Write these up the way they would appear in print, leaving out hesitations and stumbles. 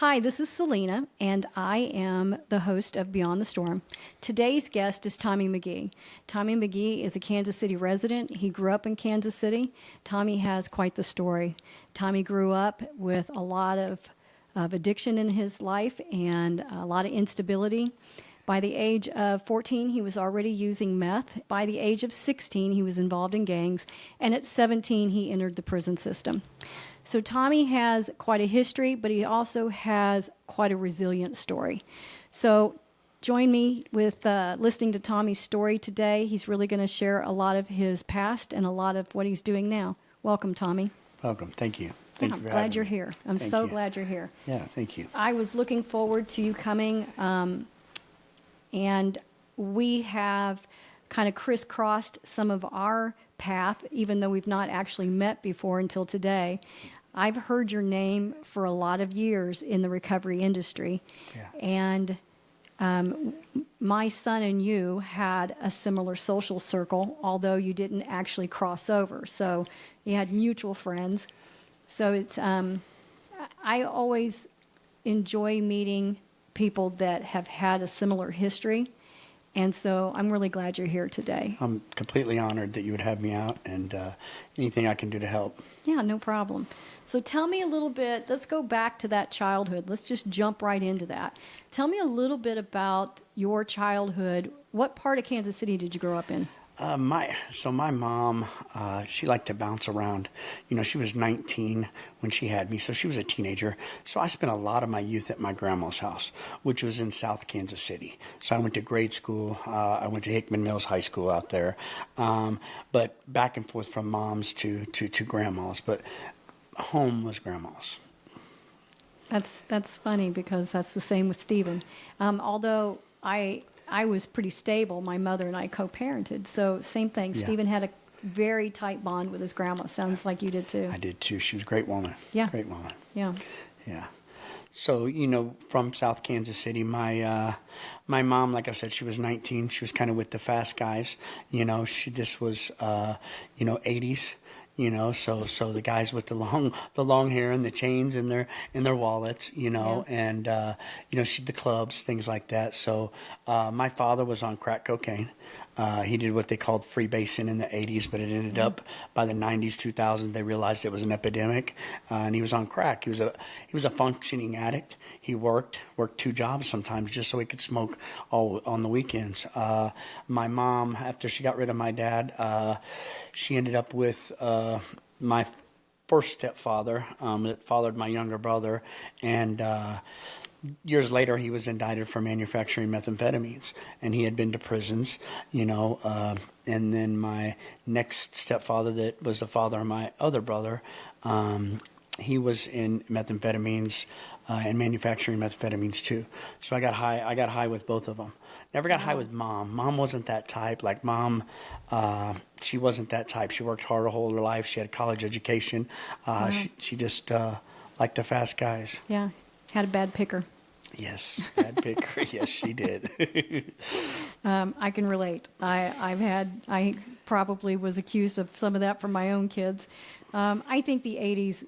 Hi, this is Selena, and I am the host of Beyond the Storm. Today's guest is Tommy McGee. Tommy McGee is a Kansas City resident. He grew up in Kansas City. Tommy has quite the story. Tommy grew up with a lot of addiction in his life and a lot of instability. By the age of 14, he was already using meth. By the age of 16, he was involved in gangs. And at 17, he entered the prison system. So Tommy has quite a history, but he also has quite a resilient story. So join me with listening to Tommy's story today. He's really going to share a lot of his past and a lot of what he's doing now. Welcome, Tommy. Welcome. Thank you. Thank you for I'm having glad you're me. here. I'm Thank so you. glad you're here. Yeah, thank you. I was looking forward to you coming, and we have kind of crisscrossed some of our path, even though we've not actually met before until today. I've heard your name for a lot of years in the recovery industry, and my son and you had a similar social circle, although you didn't actually cross over. So you had mutual friends. So it's I always enjoy meeting people that have had a similar history, and so I'm really glad you're here today. I'm completely honored that you would have me out, and anything I can do to help. Yeah, no problem. So tell me a little bit, let's go back to that childhood. Let's just jump right into that. Tell me a little bit about your childhood. What part of Kansas City did you grow up in? My mom, she liked to bounce around. You know, she was 19 when she had me, so she was a teenager. So I spent a lot of my youth at my grandma's house, which was in South Kansas City. So I went to grade school. I went to Hickman Mills High School out there. But back and forth from mom's to grandma's. But home was grandma's. That's funny because that's the same with Stephen. Although I was pretty stable, my mother and I co-parented, so same thing. Yeah. Stephen had a very tight bond with his grandma. Sounds like you did too. I did too. She was a great woman. Yeah. Great woman. Yeah. Yeah. So, you know, from South Kansas City, my mom, like I said, she was 19. She was kind of with the fast guys. You know, this was, 80s. You know, so the guys with the long hair and the chains in their wallets, you know, Yeah. and the clubs, things like that. So my father was on crack cocaine. He did what they called freebasing in the 80s, but it ended up by the 90s, 2000, they realized it was an epidemic, and he was on crack. He was a functioning addict. He worked 2 jobs sometimes just so he could smoke all on the weekends. My mom, after she got rid of my dad, she ended up with my first stepfather that fathered my younger brother, and years later, he was indicted for manufacturing methamphetamines, and he had been to prisons, you know. And then my next stepfather, that was the father of my other brother, he was in methamphetamines and manufacturing methamphetamines too. So I got high with both of them. Never got high with mom. Mom wasn't that type. Like mom, she wasn't that type. She worked hard her whole life. She had a college education. She just liked the fast guys. Yeah. Had a bad picker. Yes, bad picker. Yes, she did. I can relate. I probably was accused of some of that from my own kids. I think the 80s,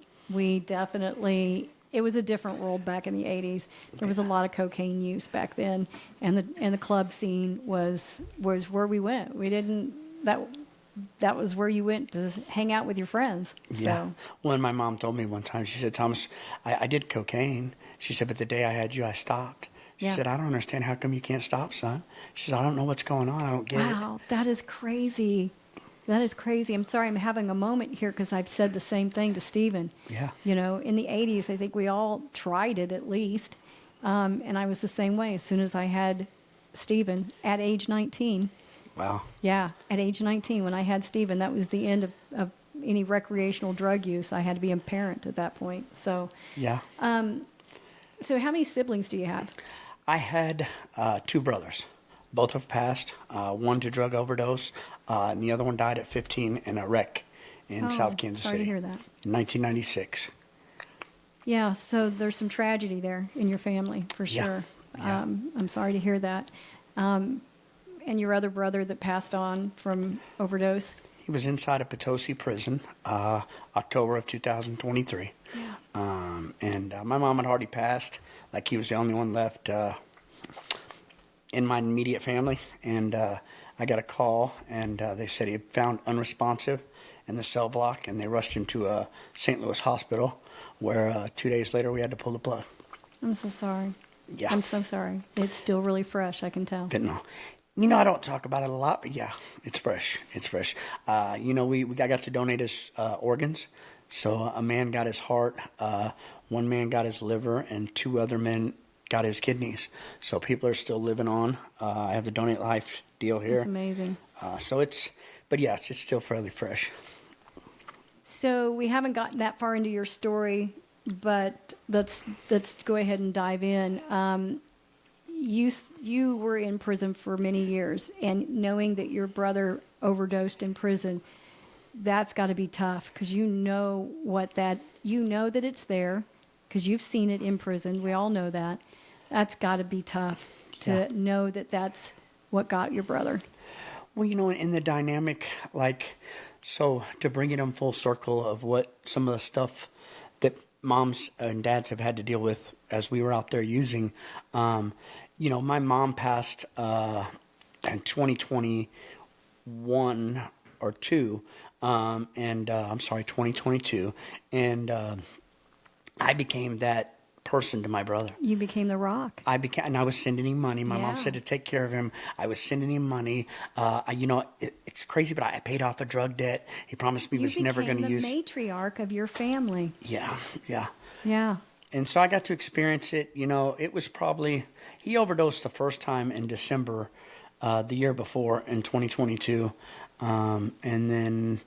it was a different world back in the 80s. There was a lot of cocaine use back then, and the club scene was where we went. That was where you went to hang out with your friends. Yeah. So. Well, and my mom told me one time, she said, Thomas, I did cocaine. She said, but the day I had you, I stopped. She said, I don't understand. How come you can't stop, son? She said, I don't know what's going on. I don't get it. Wow, that is crazy. That is crazy. I'm sorry I'm having a moment here because I've said the same thing to Stephen. Yeah. You know, in the 80s, I think we all tried it at least. And I was the same way as soon as I had Stephen at age 19. Wow. Yeah, at age 19 when I had Stephen, that was the end of any recreational drug use. I had to be a parent at that point. So, Yeah. So how many siblings do you have? I had 2 brothers. Both have passed. One to drug overdose, and the other one died at 15 in a wreck in South Kansas sorry City. to hear that. In 1996. Yeah, so there's some tragedy there in your family, for Yeah. sure. Yeah. I'm sorry to hear that. And your other brother that passed on from overdose? He was inside a Potosi prison, October of 2023. Yeah. And my mom had already passed. Like, he was the only one left in my immediate family. And I got a call, and they said he had found unresponsive in the cell block, and they rushed him to a St. Louis hospital, where 2 days later we had to pull the plug. I'm so sorry. Yeah. I'm so sorry. It's still really fresh, I can tell. Fentanyl. I don't talk about it a lot, but yeah, it's fresh. It's fresh. I got to donate his organs. So a man got his heart, one man got his liver, and 2 other men got his kidneys. So people are still living on. I have the Donate Life deal here. That's amazing. But yes, it's still fairly fresh. So we haven't gotten that far into your story, but let's go ahead and dive in. You were in prison for many years, and knowing that your brother overdosed in prison, that's got to be tough, because you know that it's there, because you've seen it in prison. We all know that. That's got to be tough to know that that's what got your brother. Well, in the dynamic, so to bring it in full circle of what some of the stuff that moms and dads have had to deal with as we were out there using, my mom passed in 2021 or 2, and I'm sorry, 2022, and I became that person to my brother. You became the rock. And I was sending him money. My mom Yeah. said to take care of him. I was sending him money. It's crazy, but I paid off a drug debt. He promised me he was never going to use. You became the matriarch of your family. Yeah. Yeah. And so I got to experience it. It was probably, he overdosed the first time in December, the year before, in 2022. And then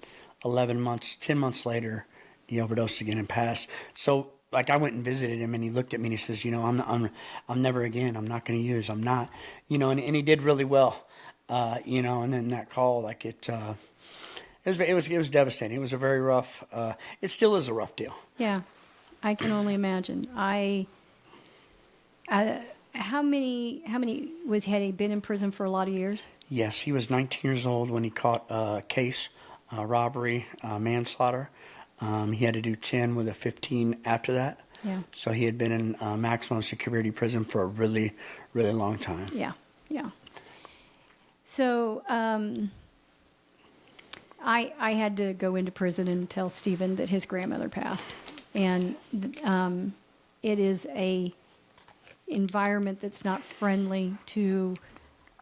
10 months later, he overdosed again and passed. So, I went and visited him, and he looked at me and he says, I'm never again. I'm not going to use. I'm not, and he did really well, and then that call, it was devastating. It was a very rough, it still is a rough deal. Yeah. I can only imagine. How many had he been in prison for a lot of years? Yes, he was 19 years old when he caught a case, robbery, manslaughter. He had to do 10 with a 15 after that. Yeah. So he had been in maximum security prison for a really, really long time. Yeah. So I had to go into prison and tell Stephen that his grandmother passed. And it is a environment that's not friendly to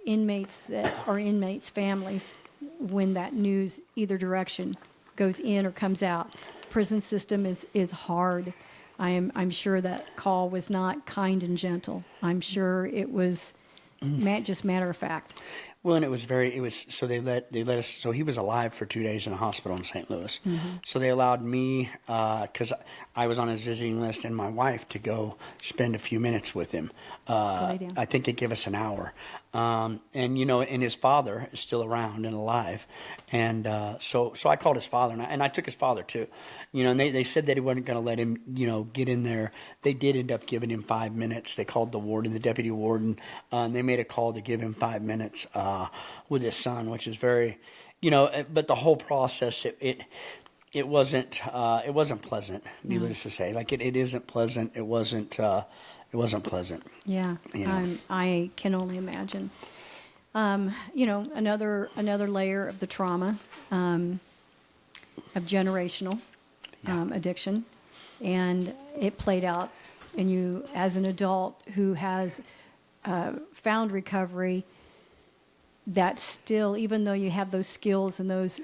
inmates families when that news, either direction, goes in or comes out. Prison system is hard. I'm sure that call was not kind and gentle. I'm sure it was just matter of fact. Well, and so they let us, so he was alive for 2 days in a hospital in St. Louis. Mm-hmm. So they allowed me, because I was on his visiting list, and my wife to go spend a few minutes with him. I think they gave us an hour. And his father is still around and alive. And so I called his father, and I took his father too. And they said that he wasn't going to let him, get in there. They did end up giving him 5 minutes. They called the warden, the deputy warden, and they made a call to give him 5 minutes with his son, which is very, but the whole process, it wasn't pleasant, needless to say. It isn't pleasant. It wasn't pleasant. Yeah, I can only imagine. Another layer of the trauma of generational addiction, and it played out in you as an adult who has found recovery. That still, even though you have those skills and those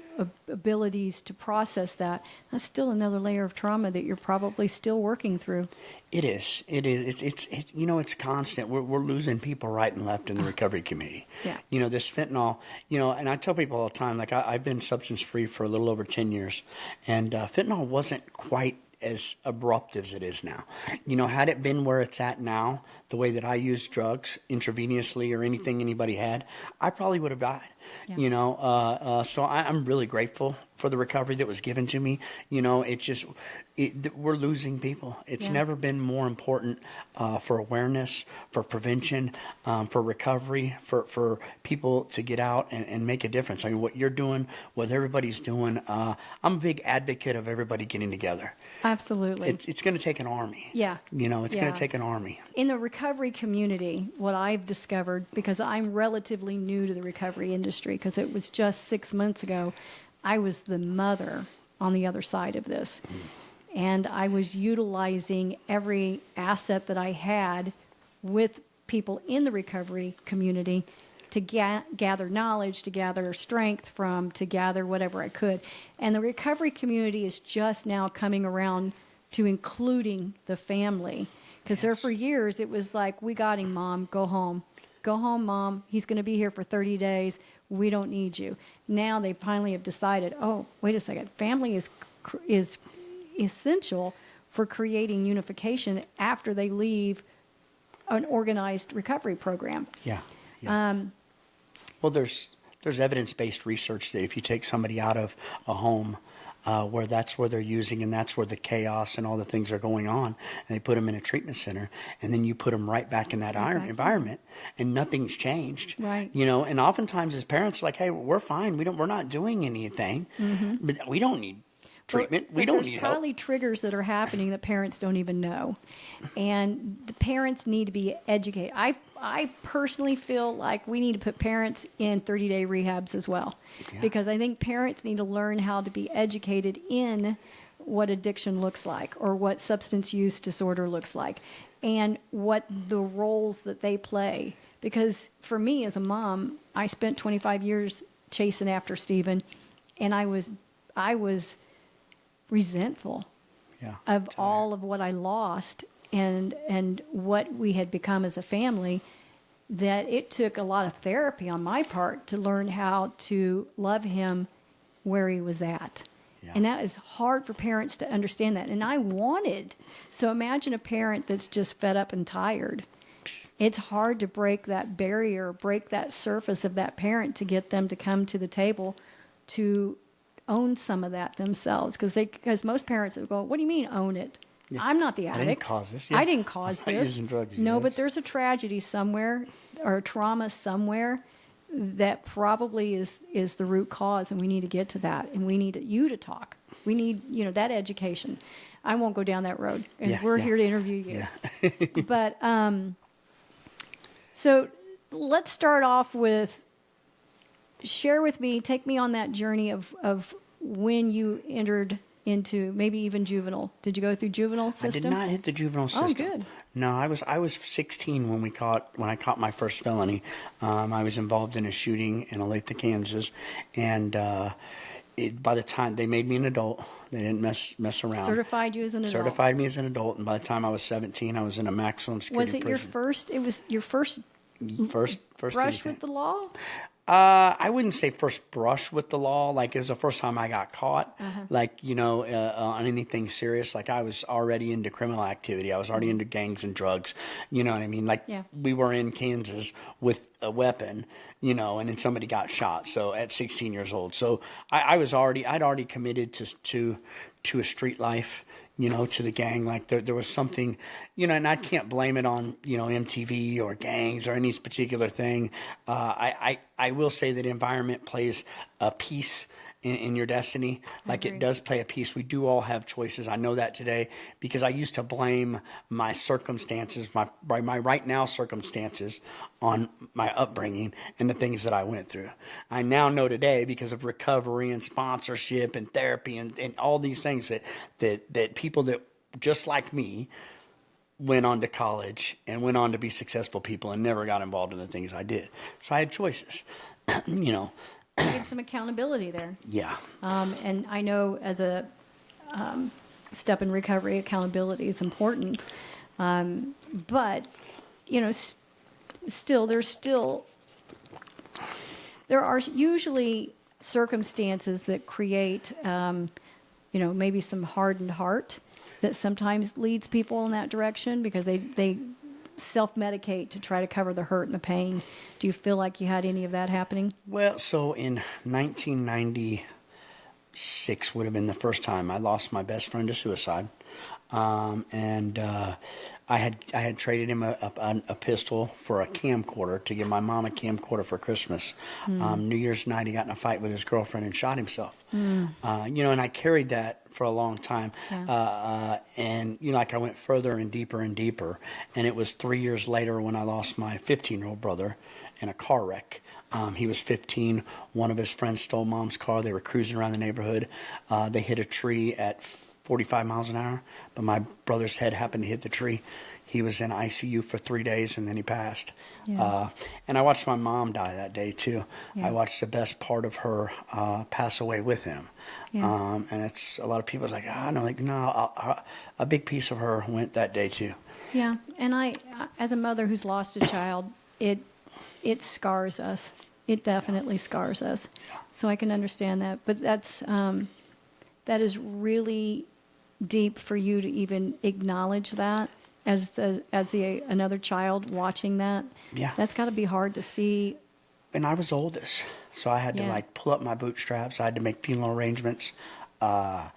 abilities to process that, that's still another layer of trauma that you're probably still working through. It is. It's constant. We're losing people right and left in the recovery community. Yeah. This fentanyl, and I tell people all the time, I've been substance free for a little over 10 years, and fentanyl wasn't quite as abrupt as it is now. Had it been where it's at now, the way that I use drugs intravenously or anything anybody had, I probably would have died. Yeah. So I'm really grateful for the recovery that was given to me. It's just, we're losing people. It's Yeah. never been more important for awareness, for prevention, for recovery, for people to get out and make a difference. I mean, what you're doing, what everybody's doing, I'm a big advocate of everybody getting together. Absolutely. It's going to take an army. Yeah. It's going Yeah. to take an army. In the recovery community, what I've discovered, because I'm relatively new to the recovery industry, because it was just 6 months ago, I was the mother on the other side of this. And I was utilizing every asset that I had with people in the recovery community to gather knowledge, to gather strength from, to gather whatever I could. And the recovery community is just now coming around to including the family. Because there for years, it was like, we got him, Mom, go home. Go home, Mom. He's going to be here for 30 days. We don't need you. Now they finally have decided, oh, wait a second. Family is essential for creating unification after they leave an organized recovery program. Yeah. Well, there's evidence-based research that if you take somebody out of a home where that's where they're using and that's where the chaos and all the things are going on, and they put them in a treatment center, and then you put them right back in that environment, and nothing's changed. Right. And oftentimes as parents, like, hey, we're fine. We're not doing anything, but we don't need treatment. We don't need There's help. probably triggers that are happening that parents don't even know, and the parents need to be educated. I personally feel like we need to put parents in 30-day rehabs as well, because I think parents need to learn how to be educated in what addiction looks like, or what substance use disorder looks like, and what the roles that they play. Because for me as a mom, I spent 25 years chasing after Stephen, and I was resentful of all of what I lost and what we had become as a family, that it took a lot of therapy on my part to learn how to love him where he was at. Yeah. And that is hard for parents to understand that. And I wanted. So imagine a parent that's just fed up and tired. It's hard to break that barrier, break that surface of that parent to get them to come to the table to own some of that themselves. Because most parents would go, what do you mean own it? Yeah. I'm not the addict. I didn't cause this. I didn't cause I'm not this. using drugs, No, yes. but there's a tragedy somewhere or a trauma somewhere that probably is the root cause, and we need to get to that, and we need you to talk. We need, that education. I won't go down that road, because we're here to interview you. Yeah. But so let's start off with, share with me, take me on that journey of when you entered into maybe even juvenile. Did you go through juvenile system? I did not hit the juvenile system. Oh, good. No, I was 16 when I caught my first felony. I was involved in a shooting in Olathe, Kansas, and by the time they made me an adult, they didn't mess around. Certified you as an adult. Certified me as an adult, and by the time I was 17, I was in a maximum security Was it prison. it was your first First brush anything. with the law? I wouldn't say first brush with the law. Like, it was the first time I got caught, on anything serious. Like, I was already into criminal activity. I was already into gangs and drugs. You know what I mean? Like, we were in Kansas with a weapon, and then somebody got shot. So at 16 years old. So I'd already committed to a street life, to the gang. Like, there was something, and I can't blame it on, MTV or gangs or any particular thing. I will say that environment plays a piece in your destiny. Like, it does play a piece. We do all have choices. I know that today, because I used to blame my circumstances, my right now circumstances, on my upbringing and the things that I went through. I now know today, because of recovery and sponsorship and therapy and all these things, that people that just like me went on to college and went on to be successful people and never got involved in the things I did. So I had choices, Get some accountability there. Yeah. And I know as a step in recovery, accountability is important. But, there are usually circumstances that create, maybe some hardened heart that sometimes leads people in that direction, because they self-medicate to try to cover the hurt and the pain. Do you feel like you had any of that happening? Well, so in 1997, 6 would have been the first time I lost my best friend to suicide. And I had traded him a pistol for a camcorder to give my mom a camcorder for Christmas. New Year's night, he got in a fight with his girlfriend and shot himself. And I carried that for a long time. Yeah. And like I went further and deeper and deeper. And it was 3 years later when I lost my 15-year-old brother in a car wreck. He was 15. One of his friends stole mom's car. They were cruising around the neighborhood. They hit a tree at 45 miles an hour, but my brother's head happened to hit the tree. He was in ICU for 3 days, and then he passed. Yeah. And I watched my mom die that day, too. Yeah. I watched the best part of her pass away with him. Yeah. And it's a lot of people's like, no, a big piece of her went that day, too. Yeah, and I, as a mother who's lost a child, it scars us. It definitely scars us. So I can understand that. But that is really deep for you to even acknowledge that as another child watching that. Yeah. That's got to be hard to see. And I was oldest, so I had to pull up my bootstraps. I had to make funeral arrangements. I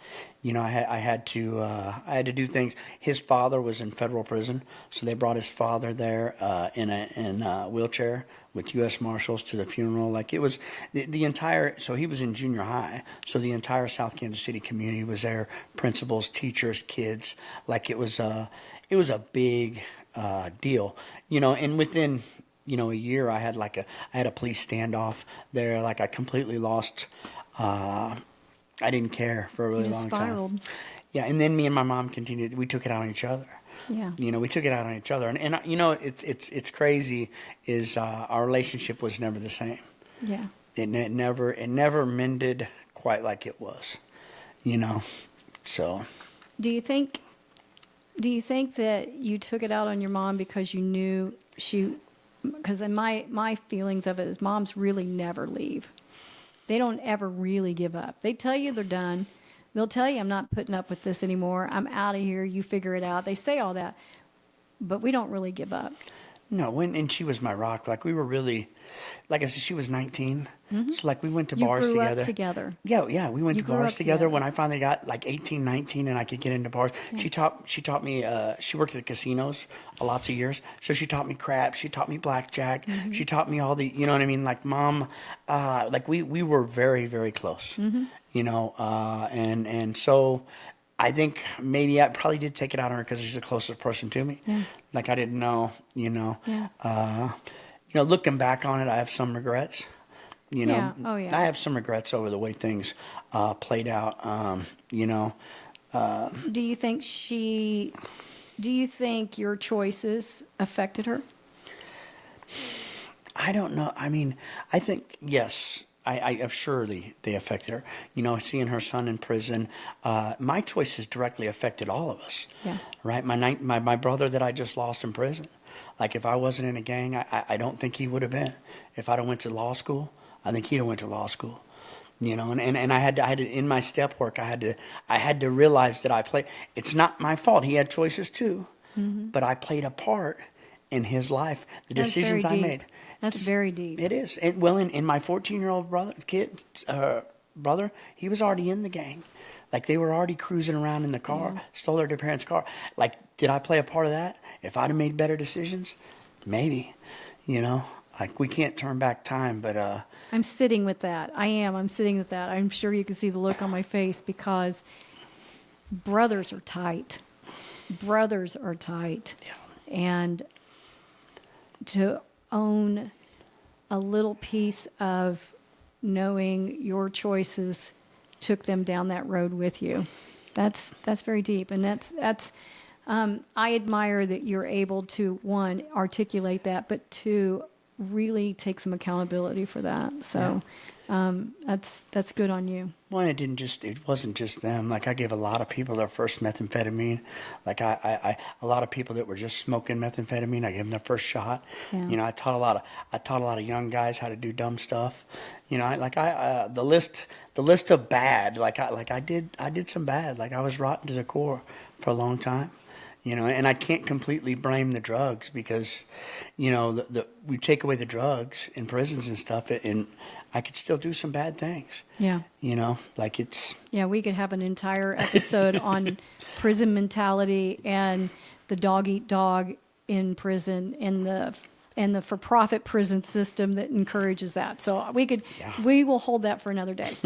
had to do things. His father was in federal prison, so they brought his father there in a wheelchair with U.S. Marshals to the funeral. Like it was the entire. So he was in junior high, so the entire South Kansas City community was there. Principals, teachers, kids. Like it was a big deal. And within a year, I had a police standoff there. Like I completely lost. I didn't care for a really long spiraled. time. Yeah, and then me and my mom continued. We took it out on each other. Yeah. We took it out on each other, and it's crazy. Is our relationship was never the same. Yeah. It never mended quite like it was. So. Do you think that you took it out on your mom because you knew she? Because in my feelings of it is moms really never leave. They don't ever really give up. They tell you they're done. They'll tell you, I'm not putting up with this anymore. I'm out of here. You figure it out. They say all that. But we don't really give up. No, and she was my rock. Like we were really, like I said, she was 19. Mm-hmm. So like we went to You bars grew together. up together. Yeah, we went You to grew bars up together. together. When I finally got like 18, 19 and I could get into bars. Yeah. She taught me, she worked at casinos lots of years. So she taught me craps, she taught me blackjack, Mm-hmm. she taught me all the, you know what I mean? Like mom, like we were very, very close, Mm-hmm. And so I think maybe I probably did take it out on her because she's the closest person to me. Yeah. Like I didn't know, Yeah. looking back on it, I have some regrets. Yeah. Oh, yeah. I have some regrets over the way things played out. Do you think your choices affected her? I don't know. I mean, I think yes. I surely they affected her. Seeing her son in prison, my choices directly affected all of us. Yeah. Right. My brother that I just lost in prison. Like if I wasn't in a gang, I don't think he would have been. If I'd have went to law school, I think he'd have went to law school. And I had to in my step work. I had to realize that I played. It's not my fault. He had choices too, but I played a part in his life. The That's decisions very I deep. made. That's very deep. It is. In my 14-year-old brother, he was already in the gang. Like they were already cruising around in the car, stole their parents' car. Like, did I play a part of that? If I'd have made better decisions, maybe. Like we can't turn back time, but I'm sitting with that. I'm sitting with that. I'm sure you can see the look on my face because brothers are tight. Brothers are tight. Yeah. And to own a little piece of knowing your choices took them down that road with you. That's very deep. And that's I admire that you're able to, one, articulate that, but two, really take some accountability for that. So that's good on you. Well, it wasn't just them. Like I gave a lot of people their first methamphetamine. Like a lot of people that were just smoking methamphetamine, I gave them their first shot. Yeah. I taught a lot of young guys how to do dumb stuff. The list of bad. I did some bad. Like I was rotten to the core for a long time. You know, and I can't completely blame the drugs because, you know, we take away the drugs in prisons and stuff, and I could still do some bad things. Yeah. You know, like it's Yeah, we could have an entire episode on prison mentality and the dog eat dog in prison and the for-profit prison system that encourages that. So Yeah. we will hold that for another day.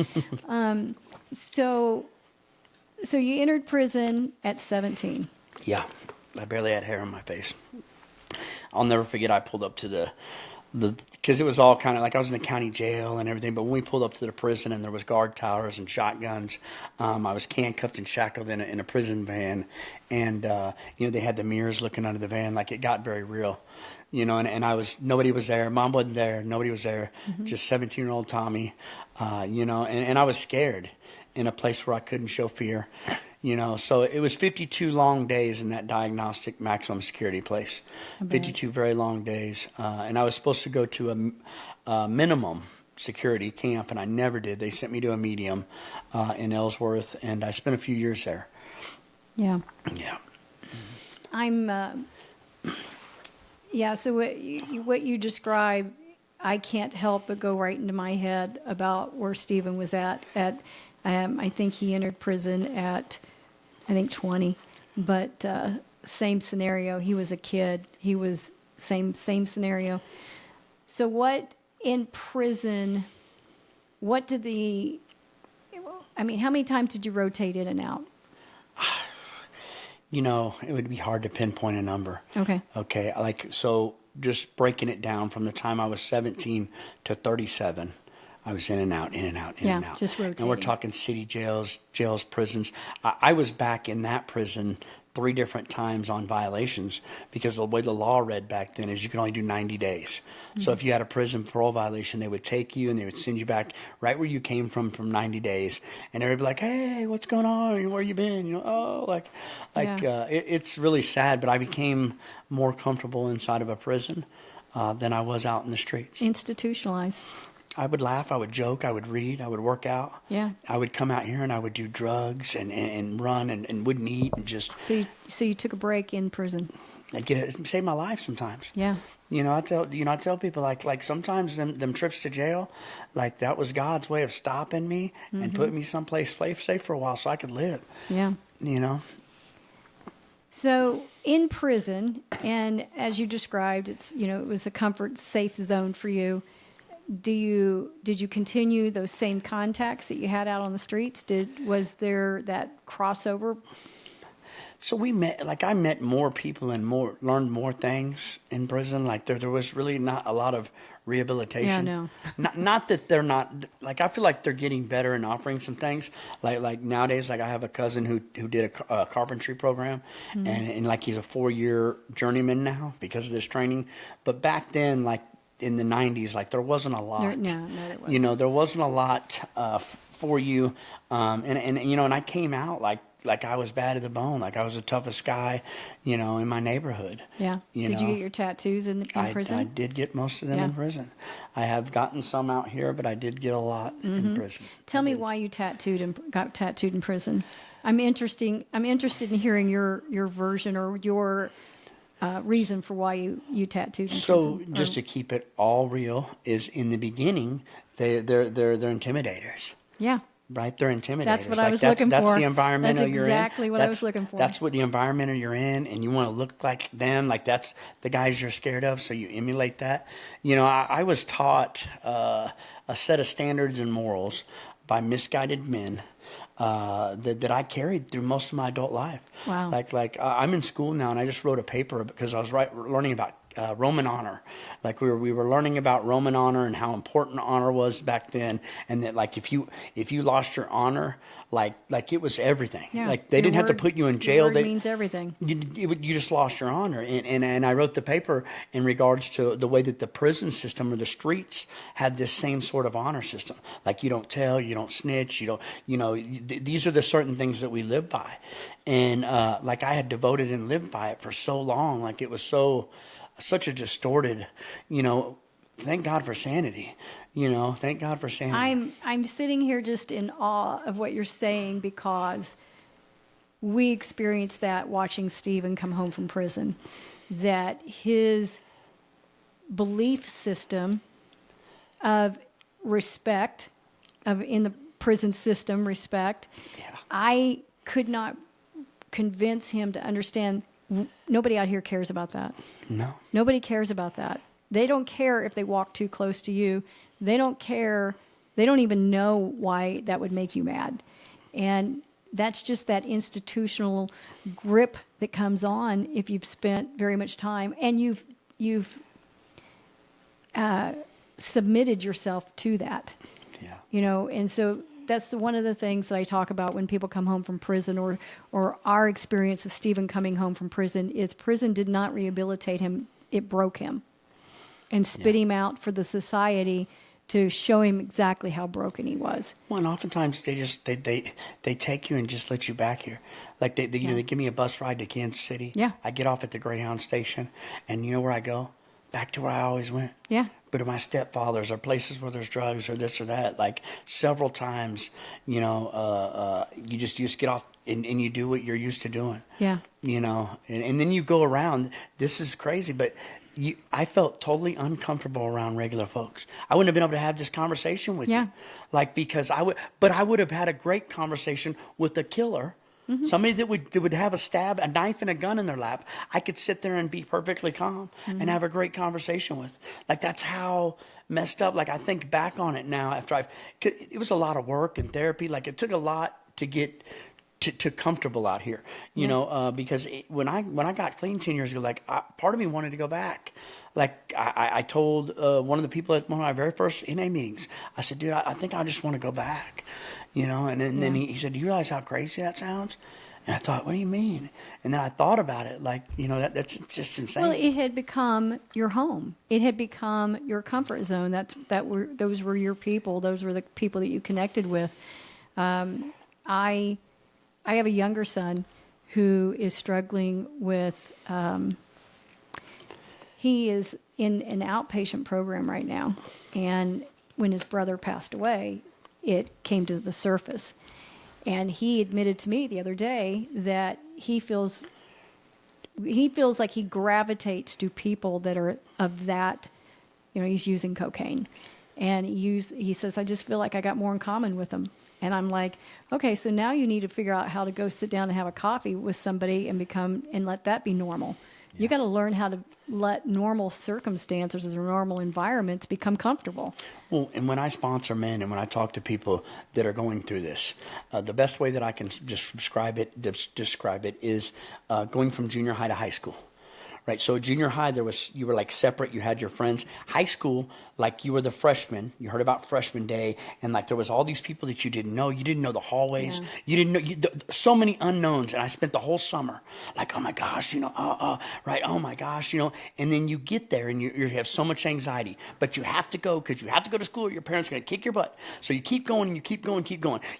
So you entered prison at 17. Yeah, I barely had hair on my face. I'll never forget. I pulled up to the because it was all kind of like I was in the county jail and everything. But when we pulled up to the prison and there was guard towers and shotguns, I was handcuffed and shackled in a prison van, and you know, they had the mirrors looking under the van. Like, it got very real, you know. And nobody was there. Mom wasn't there. Nobody was there. Just 17-year-old Tommy, you know. And I was scared in a place where I couldn't show fear. You know, so it was 52 long days in that diagnostic maximum security place. 52 very long days. And I was supposed to go to a minimum security camp, and I never did. They sent me to a medium in Ellsworth, and I spent a few years there. Yeah. Yeah. So what you describe, I can't help but go right into my head about where Stephen was at. I think he entered prison at, I think, 20, but same scenario. He was a kid. He was same scenario. So what in prison? What did how many times did you rotate in and out? You know, it would be hard to pinpoint a number. Okay. Okay. Like, so just breaking it down from the time I was 17 to 37. I was in and out, in and out, in and out. Just rotating. And we're talking city jails, prisons. I was back in that prison 3 different times on violations because the way the law read back then is you can only do 90 days. So if you had a prison parole violation, they would take you and they would send you back right where you came from 90 days. And everybody would be like, hey, what's going on? Where you been? You know, it's really sad. But I became more comfortable inside of a prison than I was out in the streets. Institutionalized. I would laugh, I would joke, I would read, I would work out. Yeah. I would come out here and I would do drugs and run and wouldn't eat and just. So you took a break in prison. I'd save my life sometimes. Yeah. You know, I tell people like sometimes them trips to jail, like that was God's way of stopping me and putting me someplace safe for a while so I could live. Yeah. You know. So in prison, and as you described, it was a comfort, safe zone for you. Did you continue those same contacts that you had out on the streets? Was there that crossover? So I met more people and learned more things in prison. Like there was really not a lot of rehabilitation. Yeah, no. Not that they're not, like, I feel like they're getting better and offering some things. Like nowadays, like I have a cousin who did a carpentry program, and like he's a 4-year journeyman now because of this training. But back then, like in the 90s, like there wasn't a lot. No, there wasn't. You know, there wasn't a lot for you. And you know, and I came out like I was bad as a bone, like I was the toughest guy, you know, in my neighborhood. Yeah. Did you get your tattoos in prison? I did get most of them in prison. I have gotten some out here, but I did get a lot in prison. Tell me why you got tattooed in prison. I'm interested in hearing your version or your reason for why you tattooed in So prison. just to keep it all real, is in the beginning they're intimidators. Yeah. Right, they're intimidators. That's what I was looking for. That's the environment you're in. That's exactly what I was looking for. That's what the environment you're in, and you want to look like them. Like that's the guys you're scared of, so you emulate that. You know, I was taught a set of standards and morals by misguided men that I carried through most of my adult life. Wow. Like I'm in school now, and I just wrote a paper because I was learning about Roman honor. Like we were learning about Roman honor and how important honor was back then, and that like if you lost your honor, like it was everything. Yeah. Like they didn't have to put you in jail. Your word means everything. You just lost your honor, and I wrote the paper in regards to the way that the prison system or the streets had this same sort of honor system. Like you don't tell, you don't snitch, you don't. You know, these are the certain things that we live by, and like I had devoted and lived by it for so long. Like it was such a distorted, you know, thank God for sanity, you know, thank God for sanity. I'm sitting here just in awe of what you're saying because we experienced that watching Stephen come home from prison, that his belief system of respect, of in the prison system respect, Yeah. I could not convince him to understand. Nobody out here cares about that. No. Nobody cares about that. They don't care if they walk too close to you. They don't care. They don't even know why that would make you mad. And that's just that institutional grip that comes on if you've spent very much time and you've submitted yourself to that. Yeah. You know, and so that's one of the things that I talk about when people come home from prison, or our experience of Stephen coming home from prison is prison did not rehabilitate him. It broke him and spit him out for the society to show him exactly how broken he was. Well, and oftentimes they take you and just let you back here. Like they you know, they give me a bus ride to Kansas City. Yeah. I get off at the Greyhound station, and you know where I go? Back to where I always went. Yeah. But to my stepfather's, or places where there's drugs or this or that. Like several times, you know, you just get off and you do what you're used to doing. Yeah. You know, and then you go around. This is crazy, but I felt totally uncomfortable around regular folks. I wouldn't have been able to have this conversation with you. Like, because I would have had a great conversation with a killer. Mm-hmm. Somebody that would have a knife and a gun in their lap. I could sit there and be perfectly calm and have a great conversation with. Like, that's how messed up. Like, I think back on it now after it was a lot of work and therapy. Like, it took a lot to get to comfortable out here, you know, because when I got clean 10 years ago, like part of me wanted to go back. Like I told one of the people at one of my very first NA meetings, I said, dude, I think I just want to go back, you know, and then he said, do you realize how crazy that sounds? And I thought, what do you mean? And then I thought about it, like, you know, that's just insane. Well, it had become your home. It had become your comfort zone. Those were your people. Those were the people that you connected with. I have a younger son who is struggling with, he is in an outpatient program right now. And when his brother passed away, it came to the surface. And he admitted to me the other day that he feels like he gravitates to people that are of that, you know, he's using cocaine. And he says, I just feel like I got more in common with them. And I'm like, okay, so now you need to figure out how to go sit down and have a coffee with somebody and let that be normal. Yeah. You got to learn how to let normal circumstances or normal environments become comfortable. Well, and when I sponsor men and when I talk to people that are going through this, the best way that I can just describe it is going from junior high to high school. Right, so junior high, you were like separate. You had your friends. High school, like you were the freshman. You heard about freshman day, and like there was all these people that you didn't know. You didn't know the hallways. Yeah. You didn't know so many unknowns. And I spent the whole summer like, oh my gosh, you know, right, oh my gosh, you know. And then you get there and you have so much anxiety, but you have to go because you have to go to school. Or your parents are going to kick your butt. So you keep going and you keep going.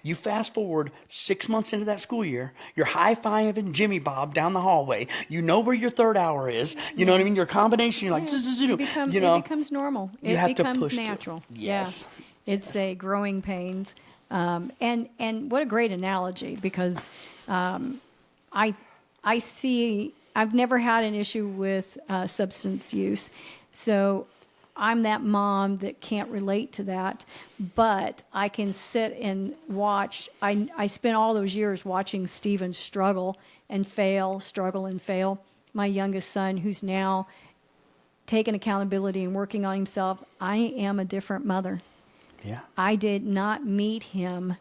You fast forward 6 months into that school year. You're high-fiving Jimmy Bob down the hallway. You know where your third hour is. You know what I mean? Your combination, you're like, it becomes normal. It becomes natural. Yes. Yeah. It's a growing pains. And what a great analogy, because I've never had an issue with substance use. So I'm that mom that can't relate to that, but I can sit and watch. I spent all those years watching Stephen struggle and fail. My youngest son, who's now taken accountability and working on himself, I am a different mother. Yeah. I did not meet him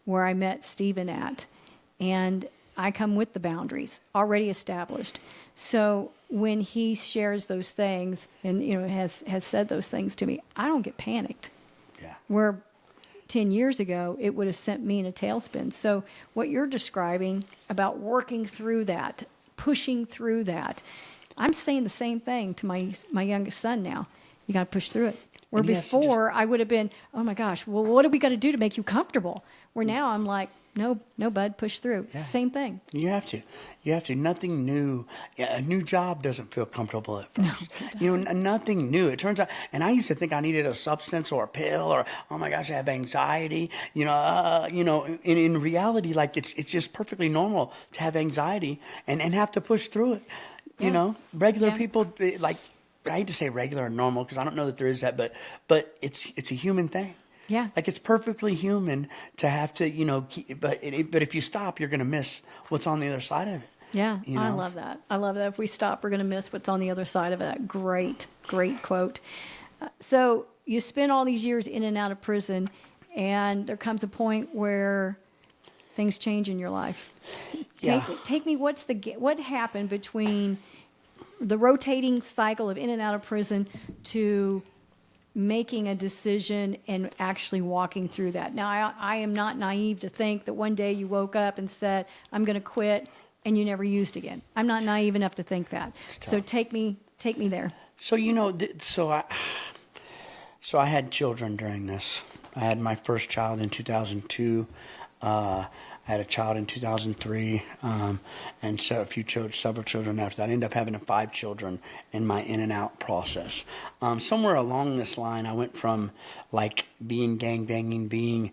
where I met Stephen at. And I come with the boundaries already established. So when he shares those things and, you know, has said those things to me, I don't get panicked. Yeah. Where 10 years ago, it would have sent me in a tailspin. So what you're describing about working through that, pushing through that, I'm saying the same thing to my youngest son now. You got to push through it. Where before I would have been, oh my gosh, well, what do we got to do to make you comfortable? Where now I'm like, no, bud, push through. Yeah. Same thing. You have to. You have to. Nothing new. Yeah, a new job doesn't feel comfortable at No, first. it You know, doesn't. nothing new. It turns out, and I used to think I needed a substance or a pill or, oh my gosh, I have anxiety. In reality, like it's just perfectly normal to have anxiety and have to push through it. Yeah. Regular Yeah. people, like, I hate to say regular or normal because I don't know that there is that, but it's a human thing. Yeah. Like it's perfectly human to have to, but if you stop, you're going to miss what's on the other side of it. Yeah, You I know? love that. I love that. If we stop, we're going to miss what's on the other side of it. Great, great quote. So you spend all these years in and out of prison, and there comes a point where things change in your life. Yeah. Take me. What happened between the rotating cycle of in and out of prison to making a decision and actually walking through that? Now, I am not naive to think that one day you woke up and said, "I'm going to quit," and you never used again. I'm not naive enough to think that. So tough. take me there. So, so I had children during this. I had my first child in 2002. I had a child in 2003, and so several children after that. I ended up having 5 children in my in and out process. Somewhere along this line, I went from like being gang banging, being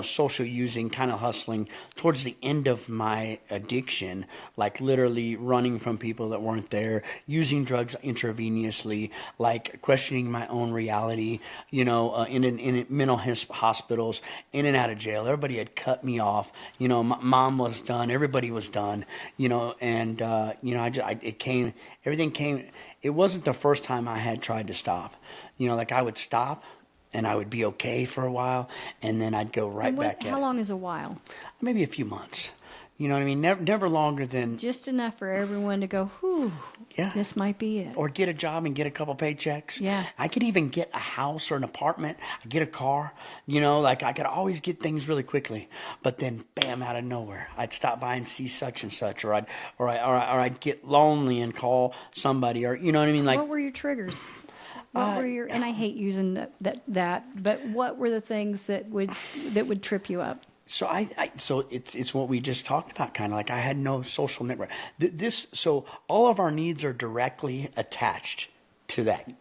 social using, kind of hustling towards the end of my addiction, like literally running from people that weren't there, using drugs intravenously, like questioning my own reality, in mental hospitals, in and out of jail. Everybody had cut me off. My mom was done. Everybody was done, everything came. It wasn't the first time I had tried to stop. Like I would stop and I would be okay for a while, and then I'd go right And back how at it. long is a while? Maybe a few months. You know what I mean? Never longer than, Just enough for everyone to go, "Whew, yeah. this might be it." Or get a job and get a couple paychecks. Yeah. I could even get a house or an apartment. I get a car. Like I could always get things really quickly. But then, bam, out of nowhere, I'd stop by and see such and such, or I'd get lonely and call somebody, or you know what I mean? Like, What were your triggers? What were your, and I hate using that, but what were the things that would trip you up? so so it's what we just talked about, kind of like I had no social network. So all of our needs are directly attached to that.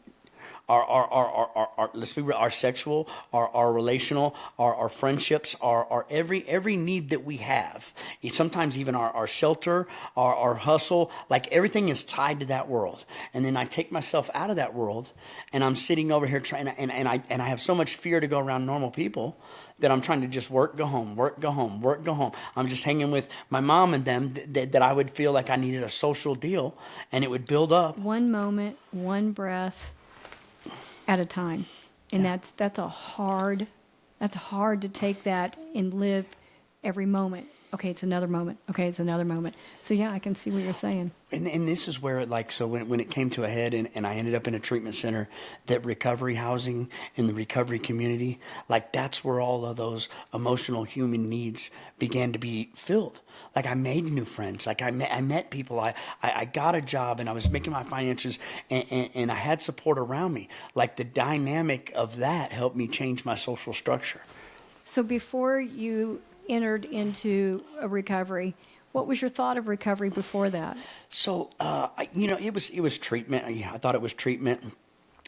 Our let's be real, our sexual, our relational, our friendships, our every need that we have. Sometimes even our shelter, our hustle, like everything is tied to that world. And then I take myself out of that world, and I'm sitting over here trying to, and I have so much fear to go around normal people that I'm trying to just work, go home, work, go home, work, go home. I'm just hanging with my mom and them that I would feel like I needed a social deal, and it would build up. One moment, one breath at a time. And Yeah. that's hard to take that and live every moment. Okay, it's another moment. Okay, it's another moment. So yeah, I can see what you're saying. And this is where so when it came to a head, and I ended up in a treatment center, that recovery housing in the recovery community, like that's where all of those emotional human needs began to be filled. Like I made new friends, like I met people, I got a job, and I was making my finances, and I had support around me. Like the dynamic of that helped me change my social structure. So before you entered into a recovery, what was your thought of recovery before that? So, it was treatment. I thought it was treatment.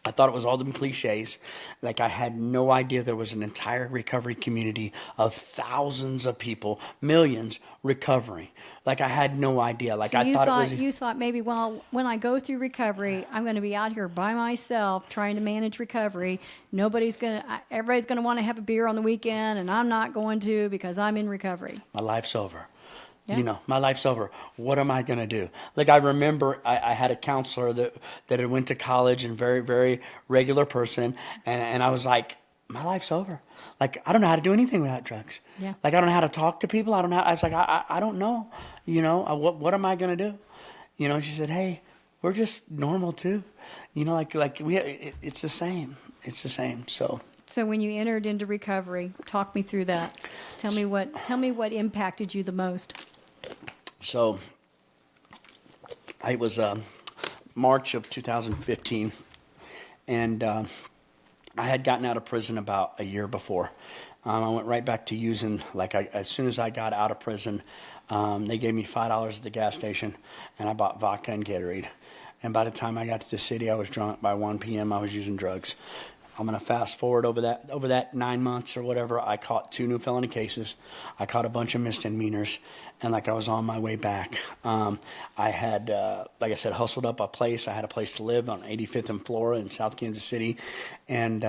I thought it was all them cliches. Like I had no idea there was an entire recovery community of thousands of people, millions recovering. Like I had no idea. Like So I thought it was. you thought maybe, well, when I go through recovery, I'm going to be out here by myself trying to manage recovery. Everybody's going to want to have a beer on the weekend, and I'm not going to because I'm in recovery. My life's over. Yeah. My life's over. What am I going to do? Like I remember I had a counselor that had went to college and very, very regular person. And I was like, my life's over. Like, I don't know how to do anything without drugs. Yeah. Like, I don't know how to talk to people. I was like, I don't know, what am I going to do? She said, hey, we're just normal too. It's the same. It's the same. So when you entered into recovery, talk me through that. Tell me what impacted you the most. So it was March of 2015, and I had gotten out of prison about a year before. I went right back to using, as soon as I got out of prison, they gave me $5 at the gas station, and I bought vodka and Gatorade. And by the time I got to the city, I was drunk. By 1 p.m., I was using drugs. I'm going to fast forward over that 9 months or whatever. I caught 2 new felony cases. I caught a bunch of misdemeanors, and I was on my way back. I had, like I said, hustled up a place. I had a place to live on 85th and Flora in South Kansas City, and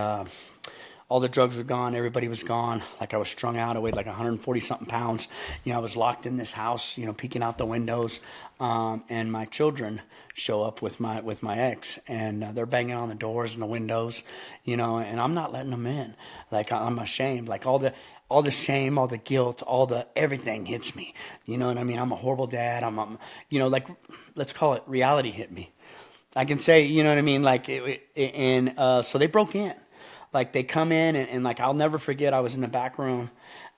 all the drugs were gone. Everybody was gone. I was strung out. I weighed 140 something pounds. I was locked in this house, peeking out the windows. And my children show up with my ex, and they're banging on the doors and the windows, and I'm not letting them in. I'm ashamed. All the shame, all the guilt, all the everything hits me. You know what I mean? I'm a horrible dad. Let's call it reality hit me. I can say, you know what I mean? So they broke in. They come in and I'll never forget, I was in the back room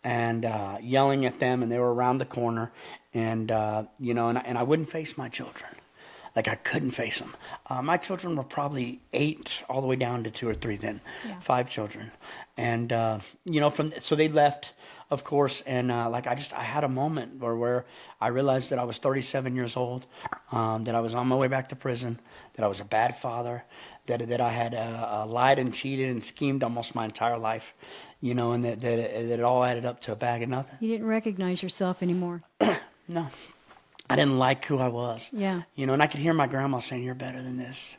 and yelling at them, and they were around the corner, and and I wouldn't face my children. I couldn't face them. My children were probably 8 all the way down to 2 or 3 then. Yeah. 5 children. And so they left, of course, and I had a moment where I realized that I was 37 years old, that I was on my way back to prison, that I was a bad father, that I had lied and cheated and schemed almost my entire life, and that it all added up to a bag of nothing. You didn't recognize yourself anymore. No. I didn't like who I was. Yeah. And I could hear my grandma saying, "You're better than this.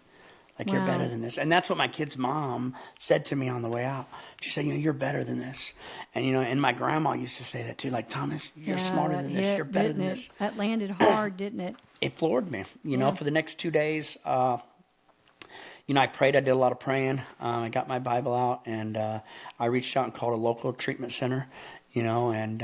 You're better than this." And that's what my kid's mom said to me on the way out. She said, "You're better than this." And, and my grandma used to say that too, "Thomas, you're smarter than this. You're better than this." That landed hard, didn't it? It floored me. For the next 2 days, I prayed. I did a lot of praying. I got my Bible out, and I reached out and called a local treatment center, and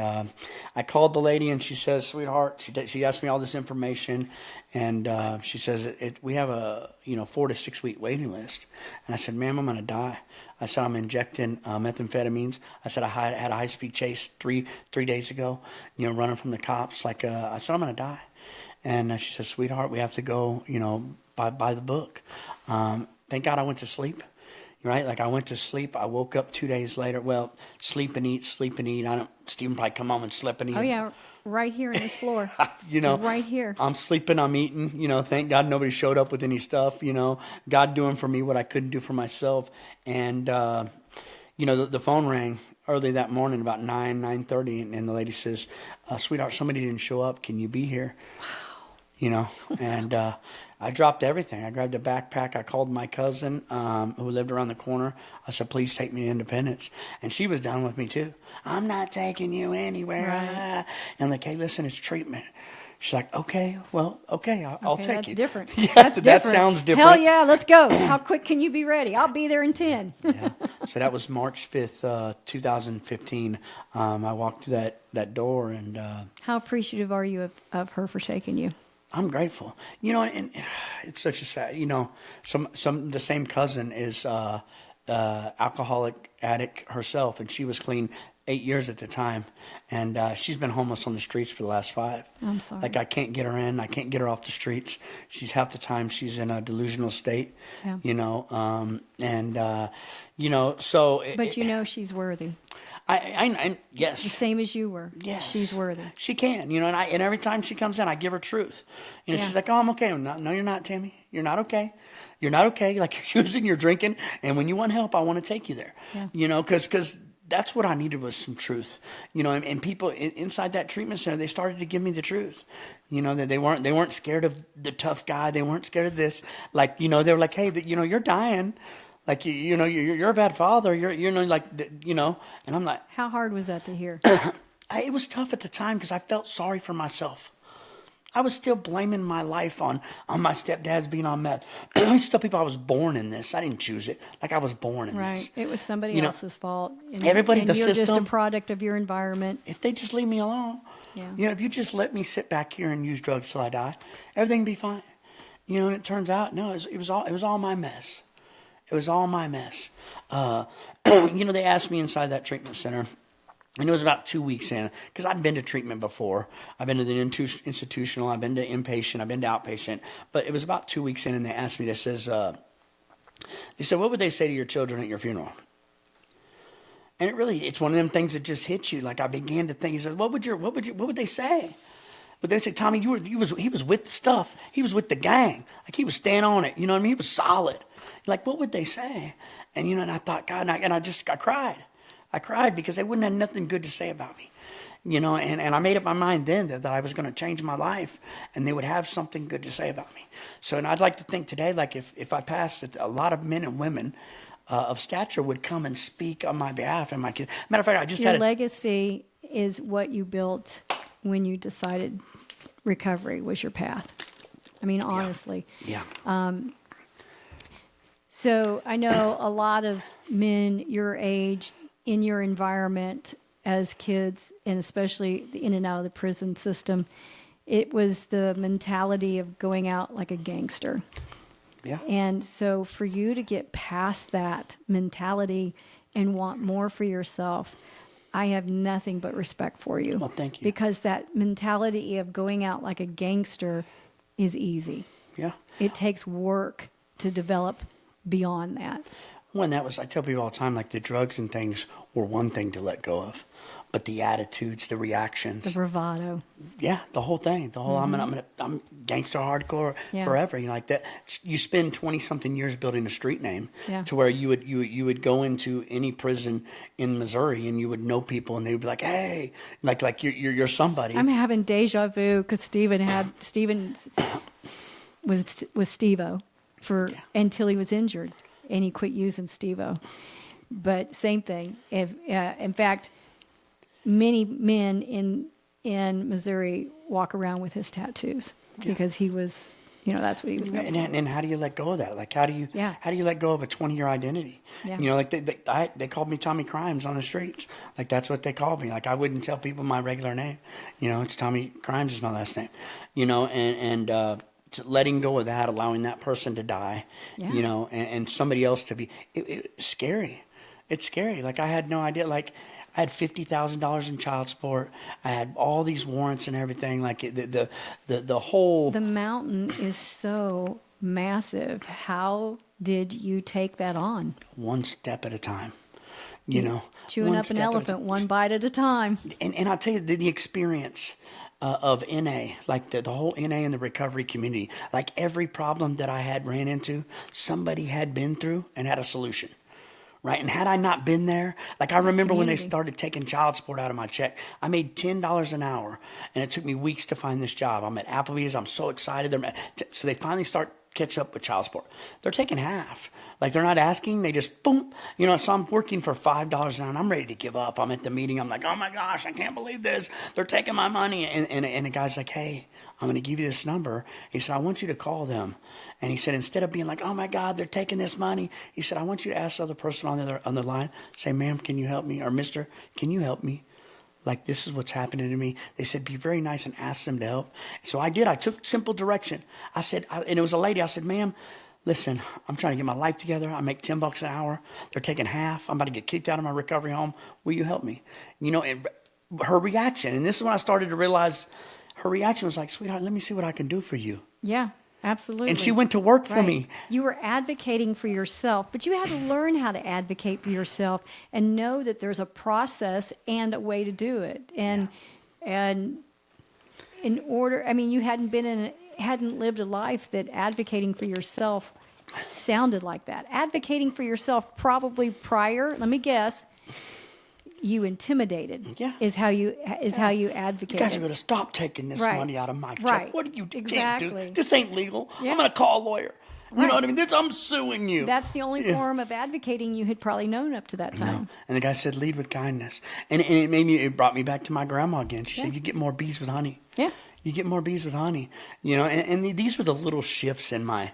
I called the lady, and she says, "Sweetheart," she asked me all this information, and she says, we have a 4 to 6 week waiting list. And I said, "Ma'am, I'm going to die." I said, "I'm injecting methamphetamines." I said, "I had a high-speed chase three days ago, running from the cops." I said, "I'm going to die." And she says, "Sweetheart, we have to go, by the book." Thank God I went to sleep, right? I went to sleep. I woke up 2 days later. Well, sleep and eat, sleep and eat. Stephen probably come home and slept and eat. Oh, yeah, right here in this floor. Right here. I'm sleeping, I'm eating. Thank God nobody showed up with any stuff. God doing for me what I couldn't do for myself. And, the phone rang early that morning about 9:30, and the lady says, "Sweetheart, somebody didn't show up. Can you be here?" Wow. And I dropped everything. I grabbed a backpack. I called my cousin who lived around the corner. I said, "Please take me to Independence." And she was done with me too. "I'm not taking you anywhere." Right. And I'm like, "Hey, listen, it's treatment." She's like, "Okay, well, okay, I'll take that's you." Different. Yeah, that's that different. sounds different. Hell yeah, let's go. How quick can you be ready? I'll be there in 10. Yeah. So that was March 5th, 2015. I walked to that door, and How appreciative are you of her for taking you? I'm grateful. And it's such a sad, the same cousin is alcoholic addict herself, and she was clean 8 years at the time, and she's been homeless on the streets for the last 5. I'm sorry. I can't get her in. I can't get her off the streets. She's half the time she's in a delusional state. Yeah. So. But she's worthy. I yes. The same as you were. Yes. She's worthy. She can, and every time she comes in, I give her truth. Yeah. She's like, "Oh, I'm okay." No, you're not, Tammy. You're not okay. You're not okay. You're using, you're drinking, and when you want help, I want to take you there. Yeah. Because that's what I needed was some truth. And people inside that treatment center, they started to give me the truth. That they weren't scared of the tough guy. They weren't scared of this. They were like, "Hey, you're dying. You're a bad father. And I'm like, how hard was that to hear? It was tough at the time because I felt sorry for myself. I was still blaming my life on my stepdad's being on meth. I used to tell people I was born in this. I didn't choose it. I was born in this. Right. It was somebody else's fault. And, everybody, and the you're system, just a product of your environment. If they just leave me alone, if you just let me sit back here and use drugs till I die, everything would be fine. And it turns out, no, it was all my mess. It was all my mess. They asked me inside that treatment center, and it was about 2 weeks in, because I'd been to treatment before. I've been to the institutional, I've been to inpatient, I've been to outpatient. But it was about 2 weeks in, and they asked me, they says, They said, what would they say to your children at your funeral? And it's one of them things that just hits you. Like I began to think, he said, what would they say? But they said, Tommy, he was with the stuff. He was with the gang. Like he was staying on it. You know what I mean? He was solid. Like, what would they say? And, and I thought, God, I cried. I cried because they wouldn't have nothing good to say about me. And I made up my mind then that I was going to change my life and they would have something good to say about me. So, and I'd like to think today, like if I passed, that a lot of men and women of stature would come and speak on my behalf and my kids. Matter of fact, I just Your had legacy is what you built when you decided recovery was your path. I mean, honestly. Yeah. So I know a lot of men your age in your environment as kids, and especially in and out of the prison system, it was the mentality of going out like a gangster. Yeah. And so for you to get past that mentality and want more for yourself, I have nothing but respect for you. Well, thank you. Because that mentality of going out like a gangster is easy. Yeah. It takes work to develop beyond that. Well, I tell people all the time, like the drugs and things were one thing to let go of, but the attitudes, the reactions, The bravado. yeah, the whole thing, I'm gangster hardcore Yeah. forever. Like that. You spend 20 something years building a street name Yeah. to where you would go into any prison in Missouri and you would know people and they would be like, hey, like you're somebody. I'm having deja vu because Steven was Steve-O until he was injured, and he quit using Steve-O. But same thing. In fact, many men in Missouri walk around with his tattoos because he was, that's what he was. And how do you let go of that? Like how do you let go of a 20-year identity? Yeah. Like they called me Tommy Crimes on the streets. Like that's what they called me. Like I wouldn't tell people my regular name. It's Tommy Crimes is my last name. And letting go of that, allowing that person to die. Yeah. And somebody else to be it's scary. It's scary. Like I had no idea. Like I had $50,000 in child support. I had all these warrants and everything. Like the whole. The mountain is so massive. How did you take that on? One step at a time. Chewing up an elephant one bite at a time. And I'll tell you the experience of NA, like the whole NA and the recovery community, like every problem that I had ran into, somebody had been through and had a solution. Right. And had I not been there, like I remember when they started taking child support out of my check, I made $10 an hour and it took me weeks to find this job. I'm at Applebee's. I'm so excited. So they finally start catch up with child support. They're taking half. Like they're not asking. They just boom. So I'm working for $5 an hour and I'm ready to give up. I'm at the meeting. I'm like, oh my gosh, I can't believe this. They're taking my money. And the guy's like, hey, I'm going to give you this number. He said, I want you to call them. And he said, instead of being like, oh my God, they're taking this money. He said, I want you to ask the other person on the line, say, ma'am, can you help me? Or mister, can you help me? Like, this is what's happening to me. They said, be very nice and ask them to help. So I did. I took simple direction. I said, and it was a lady. I said, ma'am, listen, I'm trying to get my life together. I make $10 an hour. They're taking half. I'm about to get kicked out of my recovery home. Will you help me? And her reaction, and this is when I started to realize her reaction was like, sweetheart, let me see what I can do for you. Yeah, absolutely. And she went to work for me. You were advocating for yourself, but you had to learn how to advocate for yourself and know that there's a process and a way to do it. And in order, you hadn't lived a life that advocating for yourself sounded like that. Advocating for yourself probably prior, let me guess, you intimidated. Yeah. Is how you advocated. You guys are going to stop taking this money out of my check. What do you can't do? This ain't legal. Yeah. I'm going to call a lawyer. You know what I mean? I'm suing you. That's the only form of advocating you had probably known up to that time. No. And the guy said, lead with kindness. And it brought me back to my grandma again. She said, you get more bees with honey. Yeah. You get more bees with honey, and these were the little shifts in my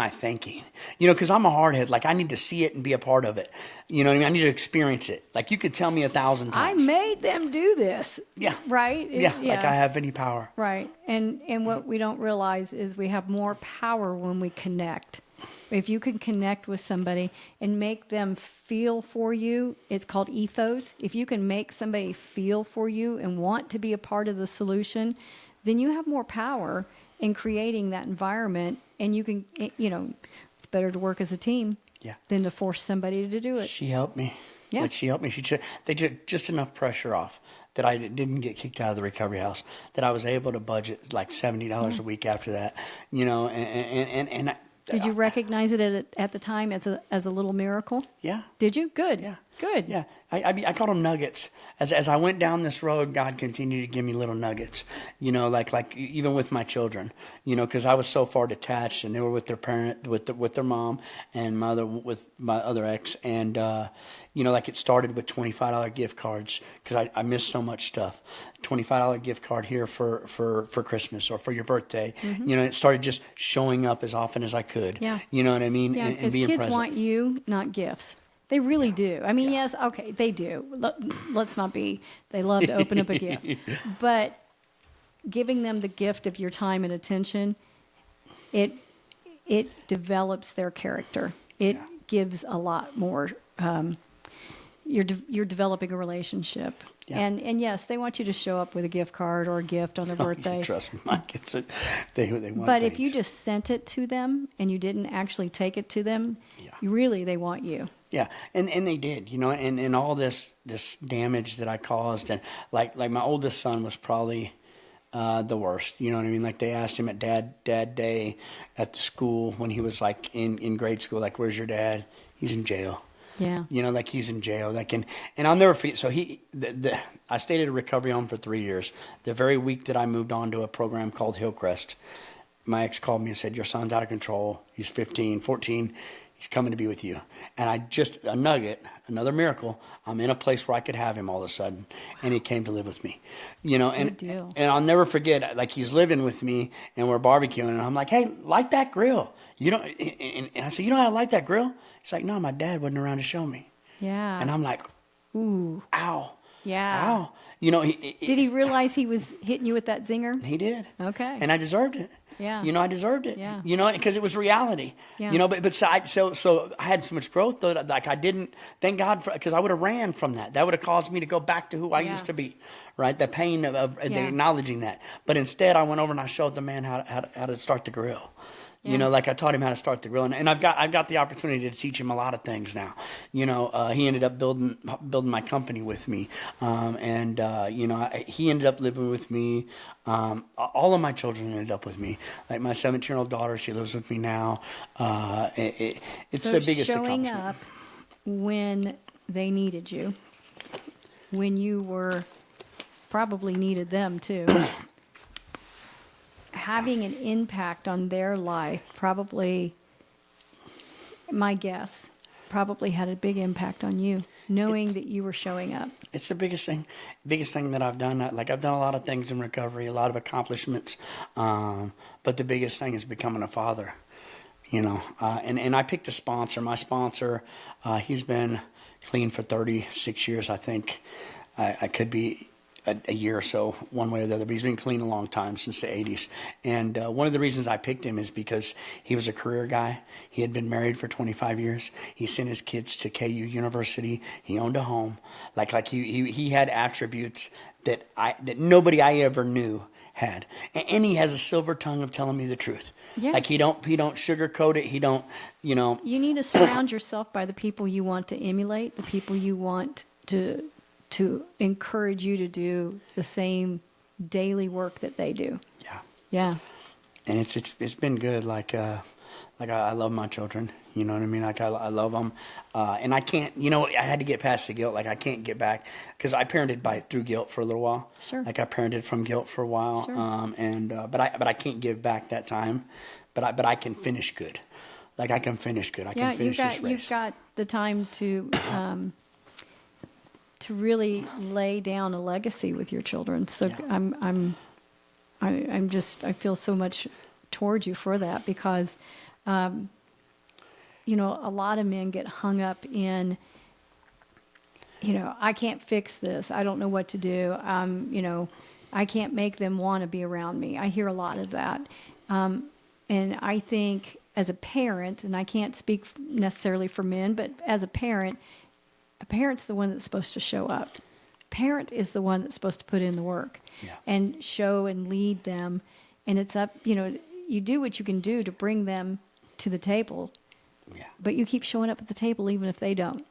thinking, because I'm a hardhead. Like I need to see it and be a part of it. You know what I mean? I need to experience it. Like you could tell me 1,000 times. I made them do this. Yeah. Right? Like I have any power. Right. And what we don't realize is we have more power when we connect. If you can connect with somebody and make them feel for you, it's called ethos. If you can make somebody feel for you and want to be a part of the solution, then you have more power in creating that environment, and you can, it's better to work as a team. Yeah. than to force somebody to do it. She helped me. Yeah. Like she helped me. They took just enough pressure off that I didn't get kicked out of the recovery house. That I was able to budget like $70 a week after that. You know, and Did you recognize it at the time as a little miracle? yeah. Did you? Good. Yeah. Good. Yeah. I called them nuggets. As I went down this road, God continued to give me little nuggets, you know, like even with my children, you know, because I was so far detached, and they were with their parent, with their mom, and my other with my other ex, and you know, like it started with $25 gift cards because I missed so much stuff. $25 gift card here for Christmas or for your birthday. You know, it started just showing up as often as I could. Yeah. You know what I mean? Yeah, And because being kids present. want you, not gifts. They really do. I mean, Yeah. yes, okay, they do. Let's not be. They love to open up a gift, but giving them the gift of your time and attention, it develops their character. It Yeah. gives a lot more. You're developing a relationship, Yeah. and yes, they want you to show up with a gift card or a gift on their birthday. Trust me, Mike. They want But if you things. just sent it to them and you didn't actually take it to them, Yeah. they want you. Yeah, and they did, you know, and all this damage that I caused, and like my oldest son was probably the worst. You know what I mean? Like they asked him at dad day at the school when he was like in grade school, like, "Where's your dad?" He's in jail. Yeah. You know, like he's in jail. Like, and I'll never forget. So I stayed at a recovery home for 3 years. The very week that I moved on to a program called Hillcrest, my ex called me and said, "Your son's out of control. He's 15, 14. He's coming to be with you." And a nugget, another miracle. I'm in a place where I could have him all of a sudden, and he came to live with me. You know, Good deal. and I'll never forget. Like he's living with me, and we're barbecuing, and I'm like, "Hey, light that grill." You know, and I said, "You know how to light that grill?" He's like, "No, my dad wasn't around to show me." Yeah. And I'm like, Ooh. "Ow, Yeah. ow." You know, Did he realize he was hitting you with that zinger? He did. Okay. And I deserved it. Yeah. You know, I deserved it. Yeah. You know, because it was reality. Yeah. You know, but so I had so much growth though. Like I didn't. Thank God for, because I would have ran from that. That would have caused me to go back to who I Yeah. used to be. Right. The pain of Yeah. acknowledging that. But instead, I went over and I showed the man how to start the grill. Yeah. You know, like I taught him how to start the grill, and I've got the opportunity to teach him a lot of things now. You know, he ended up building my company with me, and you know, he ended up living with me. All of my children ended up with me. Like my 17-year-old daughter, she lives with me now. It's So the biggest showing accomplishment. up when they needed you, when you were probably needed them too. Having an impact on their life, probably, my guess, probably had a big impact on you, knowing that you were showing up. It's the biggest thing that I've done. Like I've done a lot of things in recovery, a lot of accomplishments, but the biggest thing is becoming a father. You know, and I picked a sponsor. My sponsor, he's been clean for 36 years, I think. I could be a year or so, one way or the other, but he's been clean a long time, since the 80s. And one of the reasons I picked him is because he was a career guy. He had been married for 25 years. He sent his kids to KU University. He owned a home. Like he had attributes that nobody I ever knew had. And he has a silver tongue of telling me the truth. Yeah. Like he don't sugarcoat it. He don't, you know. You need to surround yourself by the people you want to emulate, the people you want to encourage you to do the same daily work that they do. Yeah. Yeah. And it's been good. Like I love my children. You know what I mean? Like I love them, and I can't. You know, I had to get past the guilt. Like I can't get back, because I parented through guilt for a little while. Sure. Like I parented from guilt for a while. Sure. But I can't give back that time. But I can finish good. Like I can finish good. I Yeah, can finish this race. you've got the time to really lay down a legacy with your children. So Yeah. I feel so much towards you for that, because you know, a lot of men get hung up in, you know, I can't fix this. I don't know what to do. You know, I can't make them want to be around me. I hear a lot of that. And I think as a parent, and I can't speak necessarily for men, but as a parent's the one that's supposed to show up. Parent is the one that's supposed to put in the work. Yeah. And show and lead them. And it's up, you know, you do what you can do to bring them to the table, Yeah. But you keep showing up at the table even if they don't.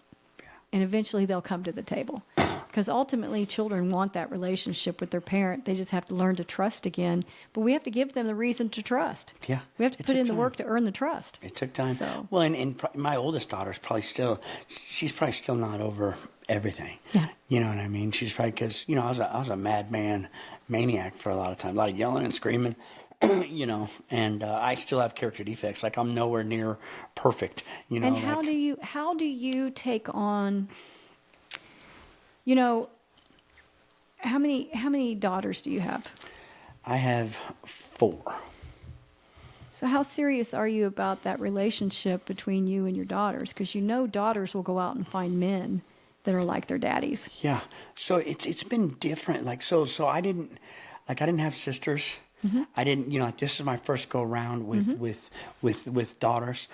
And eventually they'll come to the table. Because ultimately children want that relationship with their parent. They just have to learn to trust again. But we have to give them the reason to trust. Yeah. We have to It put took in the time. work to earn the trust. It took time. So. Well, and my oldest daughter's probably still, she's probably still not over everything. Yeah. You know what I mean? She's probably, because, you know, I was a madman, maniac for a lot of time, a lot of yelling and screaming, you know, and I still have character defects. Like, I'm nowhere near perfect, you know. And how do you take on, you know, how many daughters do you have? I have 4. So how serious are you about that relationship between you and your daughters? Because you know daughters will go out and find men that are like their daddies. Yeah. So it's been different. Like, so I didn't have sisters. I didn't, you know, like, this is my first go around with daughters.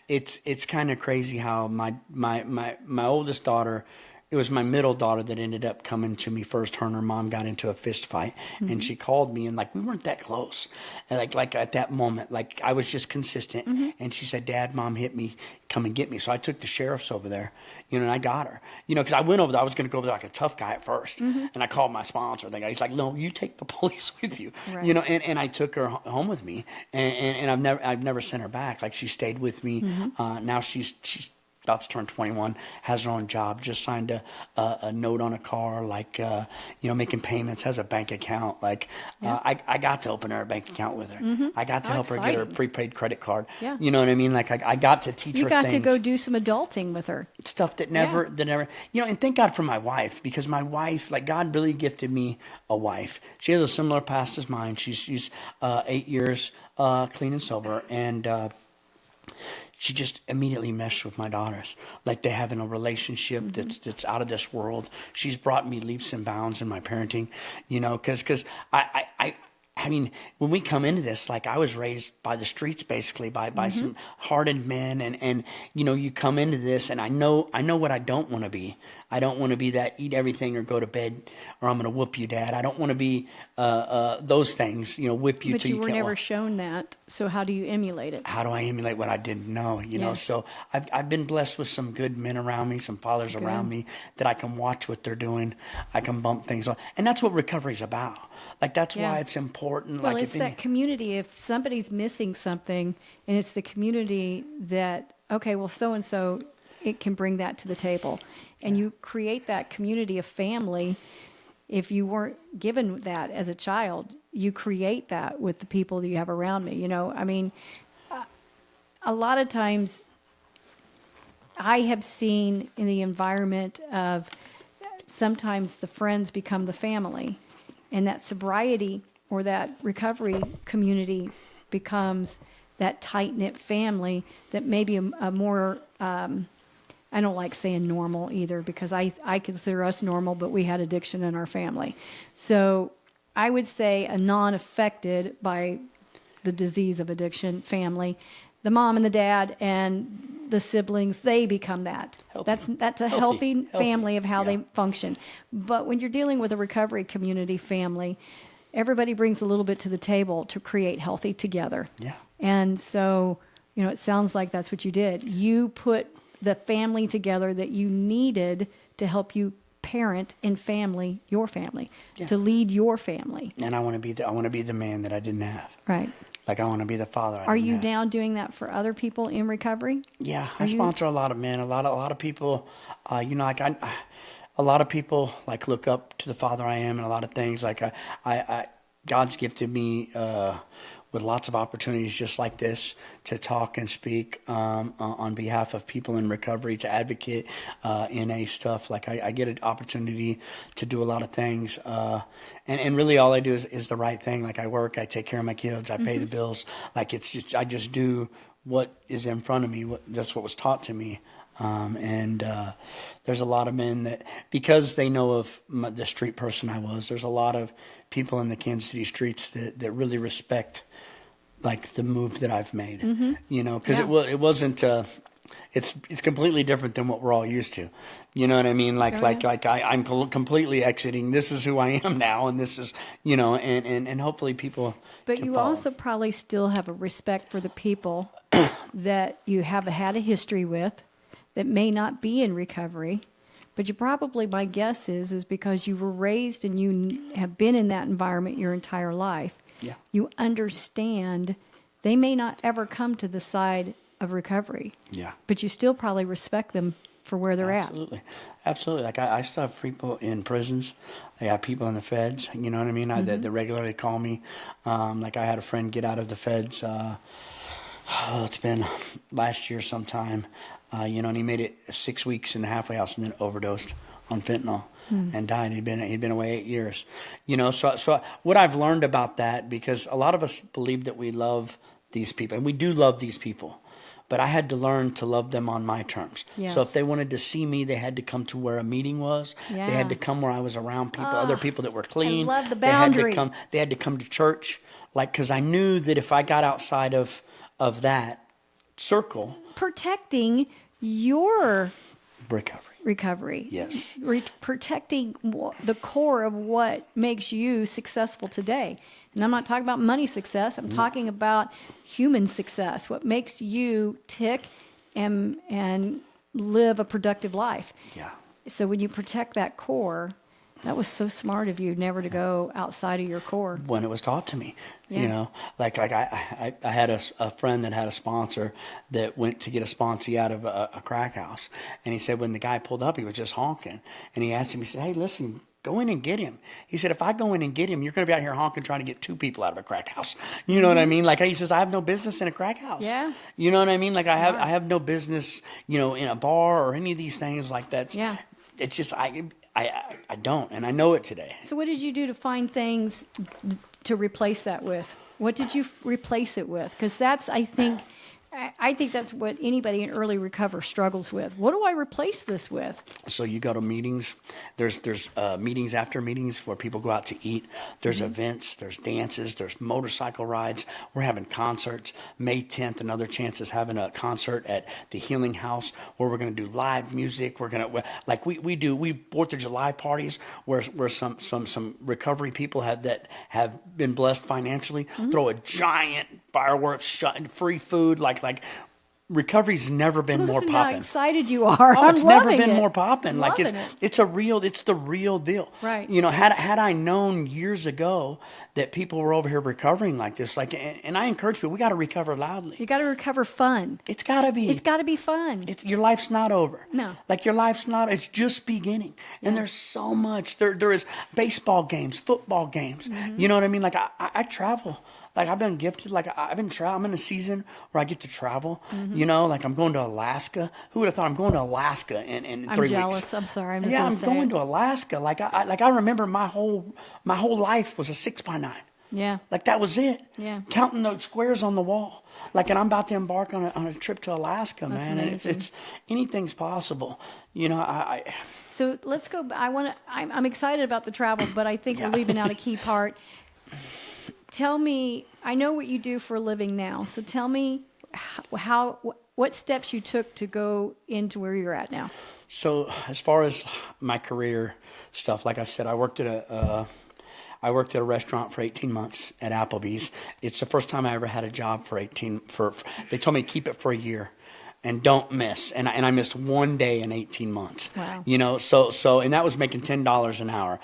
It's kind of crazy how my oldest daughter, it was my middle daughter that ended up coming to me first. Her and her mom got into a fist fight, and she called me, and like, we weren't that close. And like at that moment, like, I was just consistent. And she said, "Dad, Mom hit me. Come and get me." So I took the sheriffs over there, you know, and I got her, you know, because I went over there. I was going to go over there like a tough guy at first, and I called my sponsor. He's like, "No, you take the police with you," Right. you know. And I took her home with me, and I've never sent her back. Like, she stayed with me. Now she's about to turn 21, has her own job, just signed a note on a car, like, you know, making payments, has a bank account. Like, I got to open her a bank account with her. I got to How help her get her exciting. prepaid credit card. Yeah. You know what I mean? Like, I got to teach You her got things. to go do some adulting with her. Stuff that never, you know, and thank God for my wife, because my wife, like, God really gifted me a wife. She has a similar past as mine. She's 8 years clean and sober, and she just immediately meshed with my daughters. Like, they having a relationship that's out of this world. She's brought me leaps and bounds in my parenting, you know, because I mean, when we come into this, like, I was raised by the streets, basically, by some hardened men, and you know, you come into this, and I know what I don't want to be. I don't want to be that eat everything or go to bed, or I'm going to whoop you, Dad. I don't want to be those things, you know, whip you But till you you were can't never walk. shown that. So how do you emulate it? How do I emulate what I didn't know? You know, Yeah. so I've been blessed with some good men around me, some fathers around me, that I can watch what they're doing. I can bump things on, and that's what recovery's about. Like, that's Yeah. why it's important. Well, Like, it's that community. If somebody's missing something, and it's the community that, okay, well, so-and-so, it can bring that to the table. And you create that community of family. If you weren't given that as a child, you create that with the people that you have around me. You know, I mean, a lot of times I have seen in the environment of sometimes the friends become the family, and that sobriety or that recovery community becomes that tight-knit family that maybe a more, I don't like saying normal either, because I consider us normal, but we had addiction in our family. So I would say a non-affected by the disease of addiction family, the mom and the dad and the siblings, they become that. Healthy. That's a Healthy. family of how Yeah. they function. But when you're dealing with a recovery community family, everybody brings a little bit to the table to create healthy together. Yeah. And so, you know, it sounds like that's what you did. You put the family together that you needed to help you parent and family your family, Yeah. to lead your family. And I want to be the man that I didn't have. Right. Like, I want to be the father I Are didn't you have. now doing that for other people in recovery? Yeah, Are I you- sponsor a lot of men, a lot of people. You know, like, a lot of people, like, look up to the father I am, and a lot of things. Like, God's gifted me with lots of opportunities just like this to talk and speak on behalf of people in recovery, to advocate NA stuff. Like, I get an opportunity to do a lot of things, and really all I do is the right thing. Like, I work, I take care of my kids, I pay the bills. Like, it's just, I just do what is in front of me. That's what was taught to me. And there's a lot of men that, because they know of the street person I was, there's a lot of people in the Kansas City streets that really respect, like, the move that I've made, you know, because Yeah. it wasn't, it's completely different than what we're all used to. You know what I mean? Like, Oh, yeah. I'm completely exiting. This is who I am now. And this is, you know, and hopefully people But can you follow. also probably still have a respect for the people that you have had a history with that may not be in recovery, but you probably, my guess is because you were raised and you have been in that environment your entire life. Yeah. You understand they may not ever come to the side of recovery. Yeah. But you still probably respect them for where they're Absolutely. Absolutely. Like I still have people in prisons. I got people in the feds, you know what I mean? That regularly call me. Like I had a friend get out of the feds, it's been last year sometime, you know, and he made it 6 weeks in the halfway house and then overdosed on fentanyl and died. He'd been away 8 years, you know. So what I've learned about that, because a lot of us believe that we love these people, and we do love these people, but I had to learn to love them on my terms. Yes. So if they wanted to see me, they had to come to where a meeting was. Yeah. They had to come where I was around people, other people that were clean. love the boundary. They had to come to church, like, because I knew that if I got outside of that circle, protecting your recovery. recovery. Yes. Protecting the core of what makes you successful today. And I'm not talking about money success. I'm talking about human success, what makes you tick and live a productive life. Yeah. So when you protect that core, that was so smart of you never to go outside of your core. When it was taught to me, Yeah. you know, like I had a friend that had a sponsor that went to get a sponsee out of a crack house. And he said, when the guy pulled up, he was just honking. And he asked him, he said, hey, listen, go in and get him. He said, if I go in and get him, you're going to be out here honking trying to get 2 people out of a crack house. You know what I mean? Like he says, I have no business in a crack house. Yeah. You know what I mean? Like Smart. I have no business, you know, in a bar or any of these things like that. Yeah. It's just, I don't, and I know it today. So what did you do to find things to replace that with? What did you replace it with? Because that's, I think that's what anybody in early recovery struggles with. What do I replace this with? So you go to meetings. There's meetings after meetings where people go out to eat. There's events. There's dances. There's motorcycle rides. We're having concerts. May 10th, another chance is having a concert at the Healing House where we're going to do live music. We're going to, like we 4th of July parties where some recovery people have been blessed financially. Throw a giant fireworks, free food, like recovery's never been more Listen how popping. excited you are. Oh, I'm it's never loving been it. more popping. Like Loving it's the real deal. Right. You know, had I known years ago that people were over here recovering like this, like, and I encourage people, we got to recover loudly. You got to recover fun. It's got to be. It's got to be fun. Your life's not over. No. Like your life's not. It's just beginning. And there's so much. There is baseball games, football games. You know what I mean? Like I travel. Like I've been gifted. Like I'm in a season where I get to travel. You know, like I'm going to Alaska. Who would have thought I'm going to Alaska in 3 weeks? I'm jealous. I'm sorry. I'm just Yeah, gonna I'm say going it. to Alaska. Like I remember my whole life was a 6x9. Yeah. Like that was it. Yeah. Counting those squares on the wall. Like, and I'm about to embark on a trip to Alaska, That's man. And amazing. it's anything's possible. You know, So let's go. I'm excited about the travel, but I think we're leaving out a key part. Tell me, I know what you do for a living now. So tell me what steps you took to go into where you're at now. So as far as my career stuff, like I said, I worked at a restaurant for 18 months at Applebee's. It's the first time I ever had a job for they told me keep it for a year and don't miss. And I missed 1 day in 18 months. Wow. You know, and that was making $10 an hour.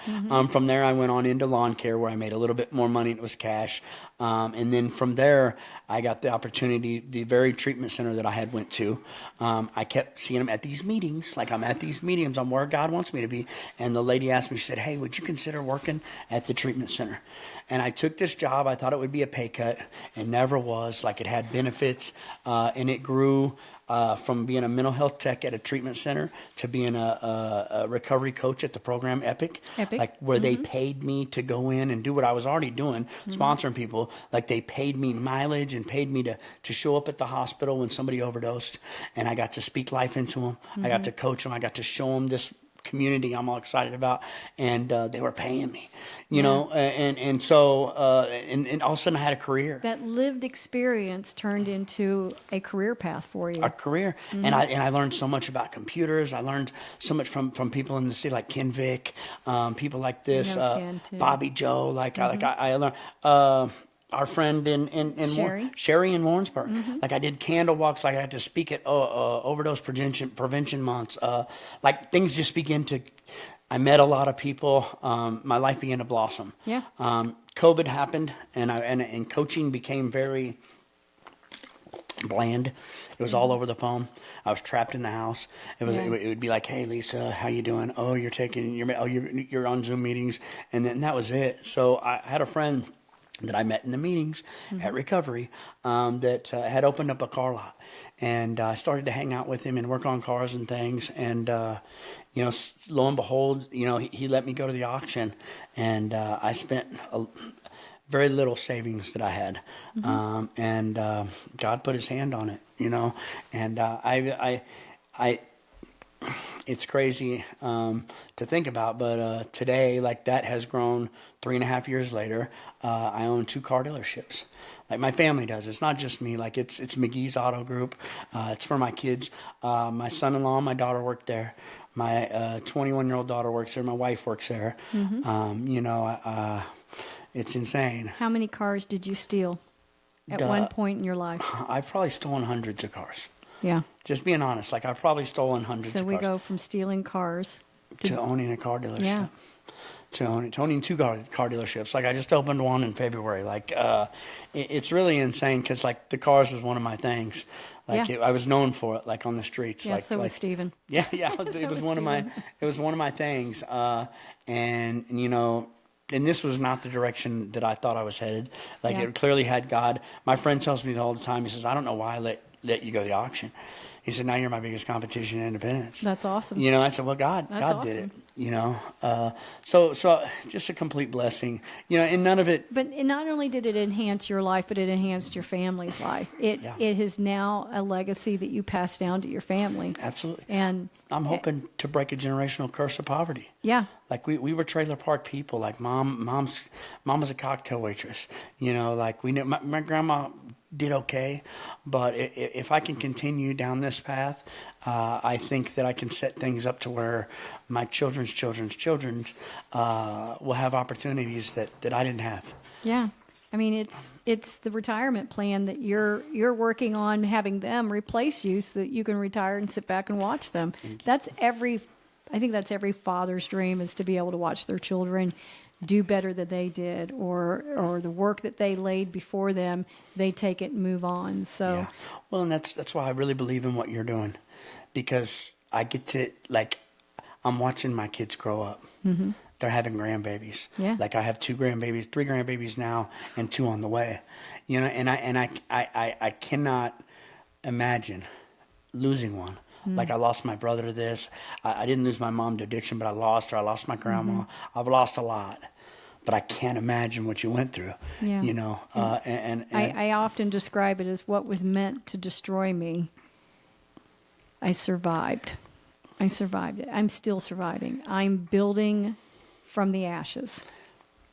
From there, I went on into lawn care where I made a little bit more money. It was cash. And then from there, I got the opportunity, the very treatment center that I had went to. I kept seeing them at these meetings. Like I'm at these meetings. I'm where God wants me to be. And the lady asked me, she said, hey, would you consider working at the treatment center? And I took this job. I thought it would be a pay cut. It never was. Like it had benefits. And it grew from being a mental health tech at a treatment center to being a recovery coach at the program Epic. Like where they paid me to go in and do what I was already doing, sponsoring people. Like they paid me mileage and paid me to show up at the hospital when somebody overdosed. And I got to speak life into them. I got to coach them. I got to show them this community I'm all excited about, and they were paying me, you know, and so and all of a sudden I had a career. That lived experience turned into a career path for you. A career, and I learned so much about computers. I learned so much from people in the city like Ken Vick, people like this, Ken, too. Bobby Joe. I learned. our friend Sherry. Sherry in Warrensburg. Like I did candle walks. Like I had to speak at overdose prevention months. Like things just begin to. I met a lot of people. My life began to blossom. Yeah. COVID happened, and coaching became very bland. It was all over the phone. I was trapped in the house. It would be like, "Hey Lisa, how you doing? Oh, you're on Zoom meetings," and then that was it. So I had a friend that I met in the meetings at recovery that had opened up a car lot, and I started to hang out with him and work on cars and things. And lo and behold, he let me go to the auction, and I spent very little savings that I had, and God put His hand on it, and I it's crazy to think about, but today, like that has grown 3.5 years later. I own 2 car dealerships, like my family does. It's not just me. Like it's McGee's Auto Group. It's for my kids. My son-in-law, and my daughter work there. My 21-year-old daughter works there. My wife works there. It's insane. How many cars did you steal at one point in your life? I've probably stolen hundreds of cars. Yeah. Just being honest, like I've probably stolen hundreds So of we cars. go from stealing cars to owning a car dealership. Yeah. To owning 2 car dealerships. Like I just opened one in February. Like it's really insane because like the cars was one of my things. Like Yeah. I was known for it, like on the streets. Yeah, like, so was Steven. Yeah. So It was was one of my. Steven. It was one of my things. And and this was not the direction that I thought I was headed. Like Yeah. it clearly had God. My friend tells me all the time. He says, "I don't know why I let you go to the auction." He said, "Now you're my biggest competition in Independence." That's awesome. I said, "Well, God That's did it." awesome. So just a complete blessing. And none of it. But it not only did it enhance your life, but it enhanced your family's life. It is now a legacy that you pass down to your family. Absolutely. And I'm hoping to break a generational curse of poverty. yeah. Like we were trailer park people. Like mom was a cocktail waitress. Like we knew my grandma did okay, but if I can continue down this path, I think that I can set things up to where my children's will have opportunities that I didn't have. Yeah. I mean, it's the retirement plan that you're working on having them replace you so that you can retire and sit back and watch them. I think that's every father's dream, is to be able to watch their children do better than they did, or the work that they laid before them, they take it and move on. So, Yeah. Well, and that's why I really believe in what you're doing, because I get to, like, I'm watching my kids grow up. Mm-hmm. They're having grandbabies. Yeah. Like I have 3 grandbabies now, and 2 on the way. And I cannot imagine losing one. Like I lost my brother to this. I didn't lose my mom to addiction, but I lost her. I lost my grandma. I've lost a lot, but I can't imagine what you went through. Yeah. And I often describe it as what was meant to destroy me. I survived. it. I'm still surviving. I'm building from the ashes.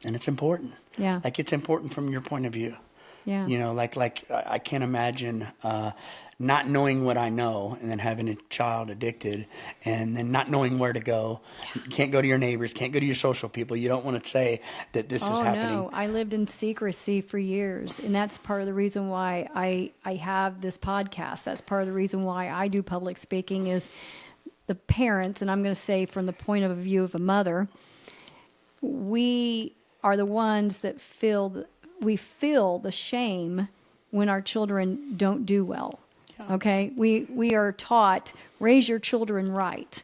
and it's important. Yeah. Like it's important from your point of view. Yeah. Like I can't imagine not knowing what I know, and then having a child addicted, and then not knowing where to go. Yeah. You can't go to your neighbors, can't go to your social people. You don't want to say that this is happening. No, I lived in secrecy for years, and that's part of the reason why I have this podcast. That's part of the reason why I do public speaking, is the parents, and I'm going to say from the point of view of a mother, we are the ones that feel the shame when our children don't do well. Yeah. Okay? We are taught, raise your children right.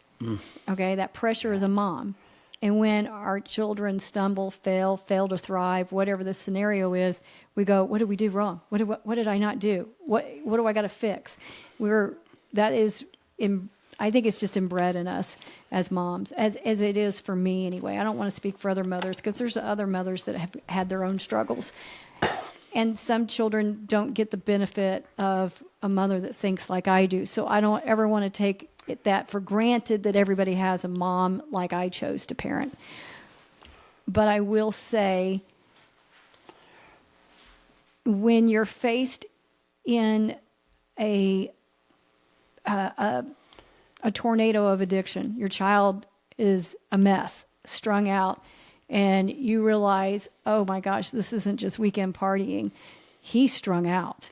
Okay? That pressure as a mom. And when our children stumble, fail to thrive, whatever the scenario is, we go, what did we do wrong? What did I not do? What do I got to fix? I think it's just inbred in us as moms, as it is for me anyway. I don't want to speak for other mothers, because there's other mothers that have had their own struggles. And some children don't get the benefit of a mother that thinks like I do. So I don't ever want to take that for granted that everybody has a mom like I chose to parent. But I will say, when you're faced in a tornado of addiction, your child is a mess, strung out, and you realize, oh my gosh, this isn't just weekend partying. He's strung out.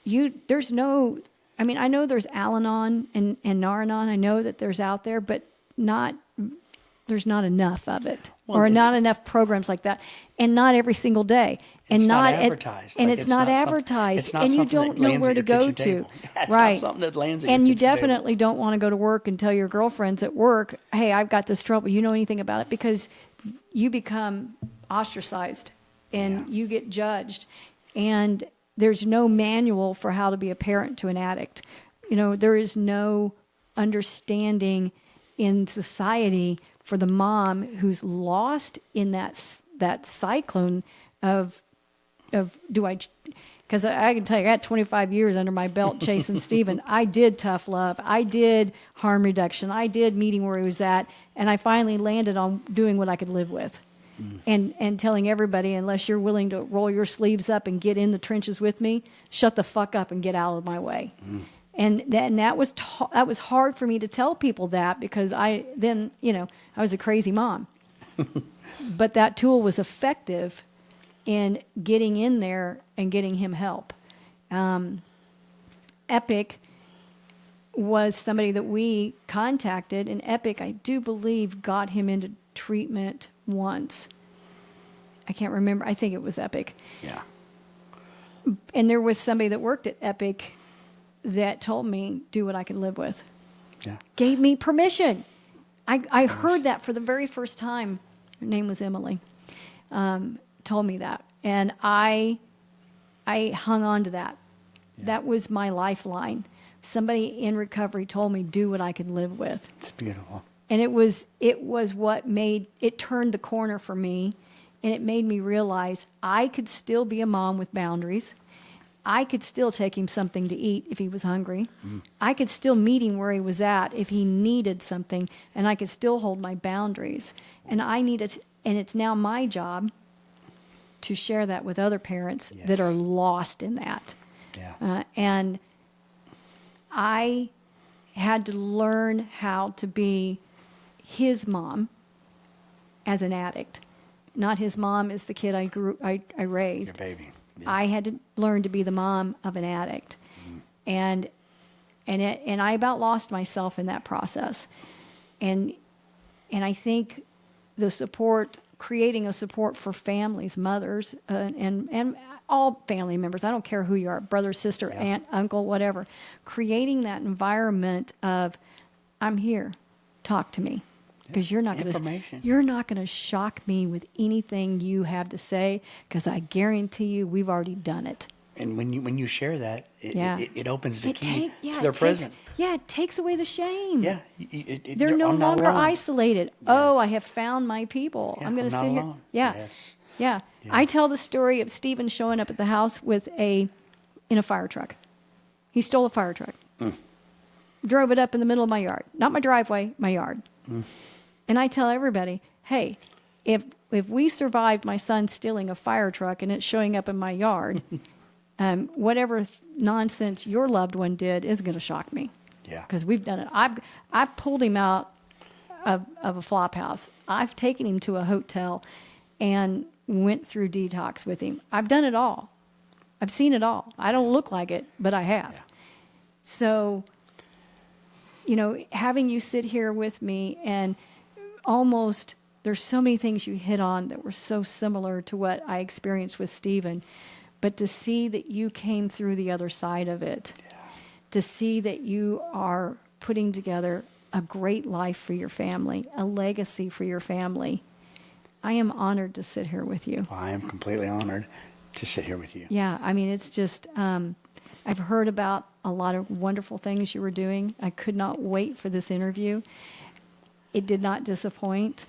There's no, I mean, I know there's Al-Anon and Nar-Anon. I know that there's out there, but there's not enough of it, or not enough programs like that, and not every single day, and It's not not advertised. and Like, it's not advertised, it's not and you something that don't know lands where at to your go kitchen to, table. Yeah, it's right? not something that lands at And your you kitchen table. definitely don't want to go to work and tell your girlfriends at work, "Hey, I've got this trouble. You know anything about it?" Because you become ostracized, and you get judged, and there's no manual for how to be a parent to an addict. There is no understanding in society for the mom who's lost in that cyclone of do I, because I can tell you, I got 25 years under my belt chasing Stephen. I did tough love. I did harm reduction. I did meeting where he was at. And I finally landed on doing what I could live with. And telling everybody, unless you're willing to roll your sleeves up and get in the trenches with me, shut the fuck up and get out of my way. And that was hard for me to tell people that, because I was a crazy mom. But that tool was effective in getting in there and getting him help. Epic was somebody that we contacted, and Epic, I do believe, got him into treatment once. I can't remember. I think it was Epic. Yeah. And there was somebody that worked at Epic that told me, do what I could live with. Yeah. Gave me permission. I heard that for the very first time. Her name was Emily. Told me that. And I hung on to that. Yeah. That was my lifeline. Somebody in recovery told me, do what I could live with. It's beautiful. And it was what turned the corner for me, and it made me realize I could still be a mom with boundaries. I could still take him something to eat if he was hungry. I could still meet him where he was at if he needed something, and I could still hold my boundaries. And it's now my job to share that with other parents that are lost in that. Yeah. And I had to learn how to be his mom as an addict, not his mom as the kid I raised. Your baby. Yeah. I had to learn to be the mom of an addict, and I about lost myself in that process, and I think the support, creating a support for families, mothers, and all family members. I don't care who you are, brother, sister, aunt, uncle, whatever. Creating that environment of, I'm here, talk to me. Because you're not going to shock me with anything you have to say, because I guarantee you we've already done it. And when you share that, it opens the key to their present. It takes away the shame. Yeah. They're no I'm not longer alone. isolated. Yes. Oh, I have found my people. Yeah, I'm going to I'm sit not here. alone. Yeah. Yes. Yeah. Yeah. I tell the story of Stephen showing up at the house in a fire truck. He stole a fire truck. Drove it up in the middle of my yard. Not my driveway, my yard. And I tell everybody, hey, if we survived my son stealing a fire truck and it's showing up in my yard, whatever nonsense your loved one did is going to shock me. Yeah. Because we've done it. I've pulled him out of a flop house. I've taken him to a hotel and went through detox with him. I've done it all. I've seen it all. I don't look like it, but I have. Yeah. So, having you sit here with me, and there's so many things you hit on that were so similar to what I experienced with Stephen, but to see that you came through the other side of it, to see that you are putting together a great life for your family, a legacy for your family. I am honored to sit here with you. Well, I am completely honored to sit here with you. Yeah, I mean, it's just, I've heard about a lot of wonderful things you were doing. I could not wait for this interview. It did not disappoint.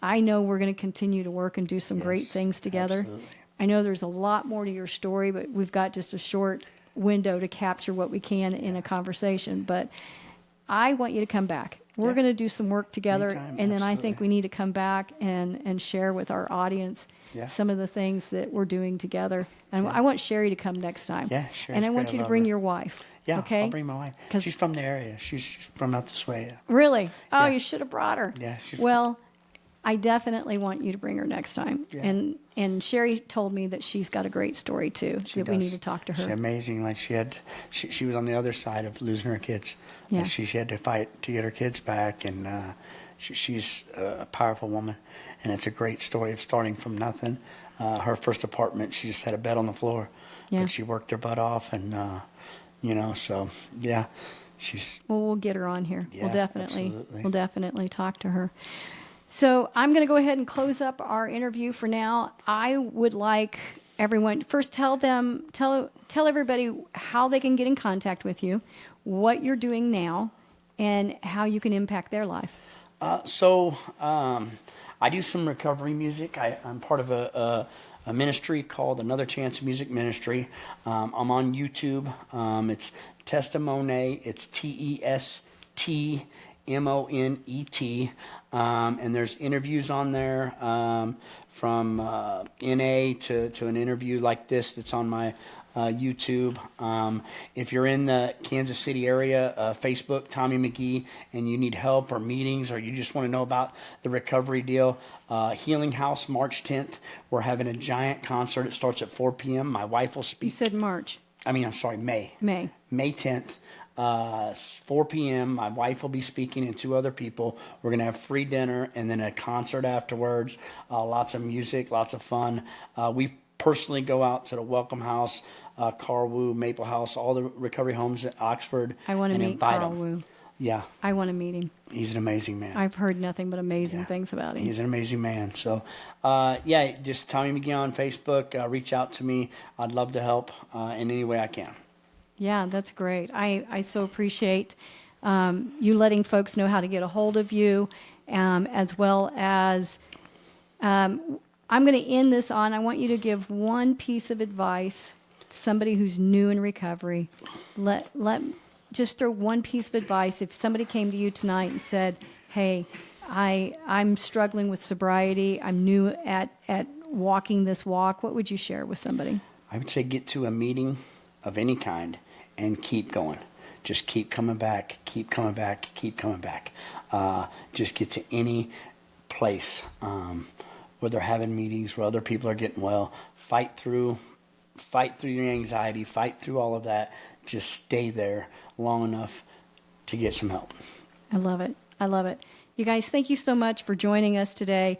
I know we're going to continue to work and do some great things together. Absolutely. I know there's a lot more to your story, but we've got just a short window to capture what we can in a conversation. But I want you to come back. We're going to do some work together, Anytime, and then I think absolutely. we need to come back and share with our audience some of the things that we're doing together. And I want Sherry to come next time. Yeah, sure. And I want you to bring your wife. Yeah, okay? I'll bring my wife. 'Cause- She's from the area. She's from out this way. Really? Oh, Yeah. you should have brought her. Yeah. Well, I definitely want you to bring her next time. Yeah. And Sherry told me that she's got a great story too, that we need to talk to her. She's amazing. Like she was on the other side of losing her kids. Yeah. Like she had to fight to get her kids back, and she's a powerful woman. And it's a great story of starting from nothing. Her first apartment, she just had a bed on the floor, Yeah. but she worked her butt off, and so yeah, she's. Well, we'll get her on here. Yeah, absolutely. We'll definitely talk to her. So I'm going to go ahead and close up our interview for now. I would like everyone first tell everybody how they can get in contact with you, what you're doing now, and how you can impact their life. I do some recovery music. I'm part of a ministry called Another Chance Music Ministry. I'm on YouTube. It's Testimony. It's TESTMONET. And there's interviews on there from NA to an interview like this that's on my YouTube. If you're in the Kansas City area, Facebook, Tommy McGee, and you need help or meetings, or you just want to know about the recovery deal, Healing House, March 10th. We're having a giant concert. It starts at 4 p.m. My wife will speak. You said March. I'm sorry, May. May 10th. 4 p.m. My wife will be speaking and 2 other people. We're going to have free dinner and then a concert afterwards. Lots of music, lots of fun. We personally go out to the Welcome House, Carl Maple House, all the recovery homes at Oxford. I want to meet Carl Wu. Yeah. I want to meet him. He's an amazing man. I've heard nothing but amazing things about him. He's an amazing man. So, just Tommy McGee on Facebook. Reach out to me. I'd love to help in any way I can. Yeah, that's great. I so appreciate you letting folks know how to get a hold of you, as well as I'm going to end this on, I want you to give one piece of advice to somebody who's new in recovery. Just throw one piece of advice. If somebody came to you tonight and said, hey, I'm struggling with sobriety, I'm new at walking this walk, what would you share with somebody? I would say get to a meeting of any kind and keep going. Just keep coming back, keep coming back, keep coming back. Just get to any place where they're having meetings, where other people are getting well. Fight through your anxiety, fight through all of that. Just stay there long enough to get some help. I love it. I love it. You guys, thank you so much for joining us today.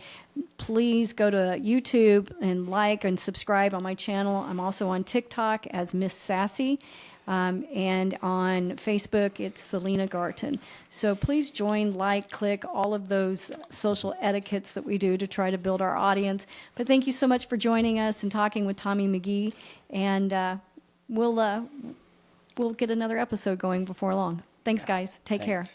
Please go to YouTube and like and subscribe on my channel. I'm also on TikTok as Miss Sassy. And on Facebook, it's Selena Garton. So please join, click, all of those social etiquettes that we do to try to build our audience. But thank you so much for joining us and talking with Tommy McGee. And we'll get another episode going before long. Thanks, guys. Take care.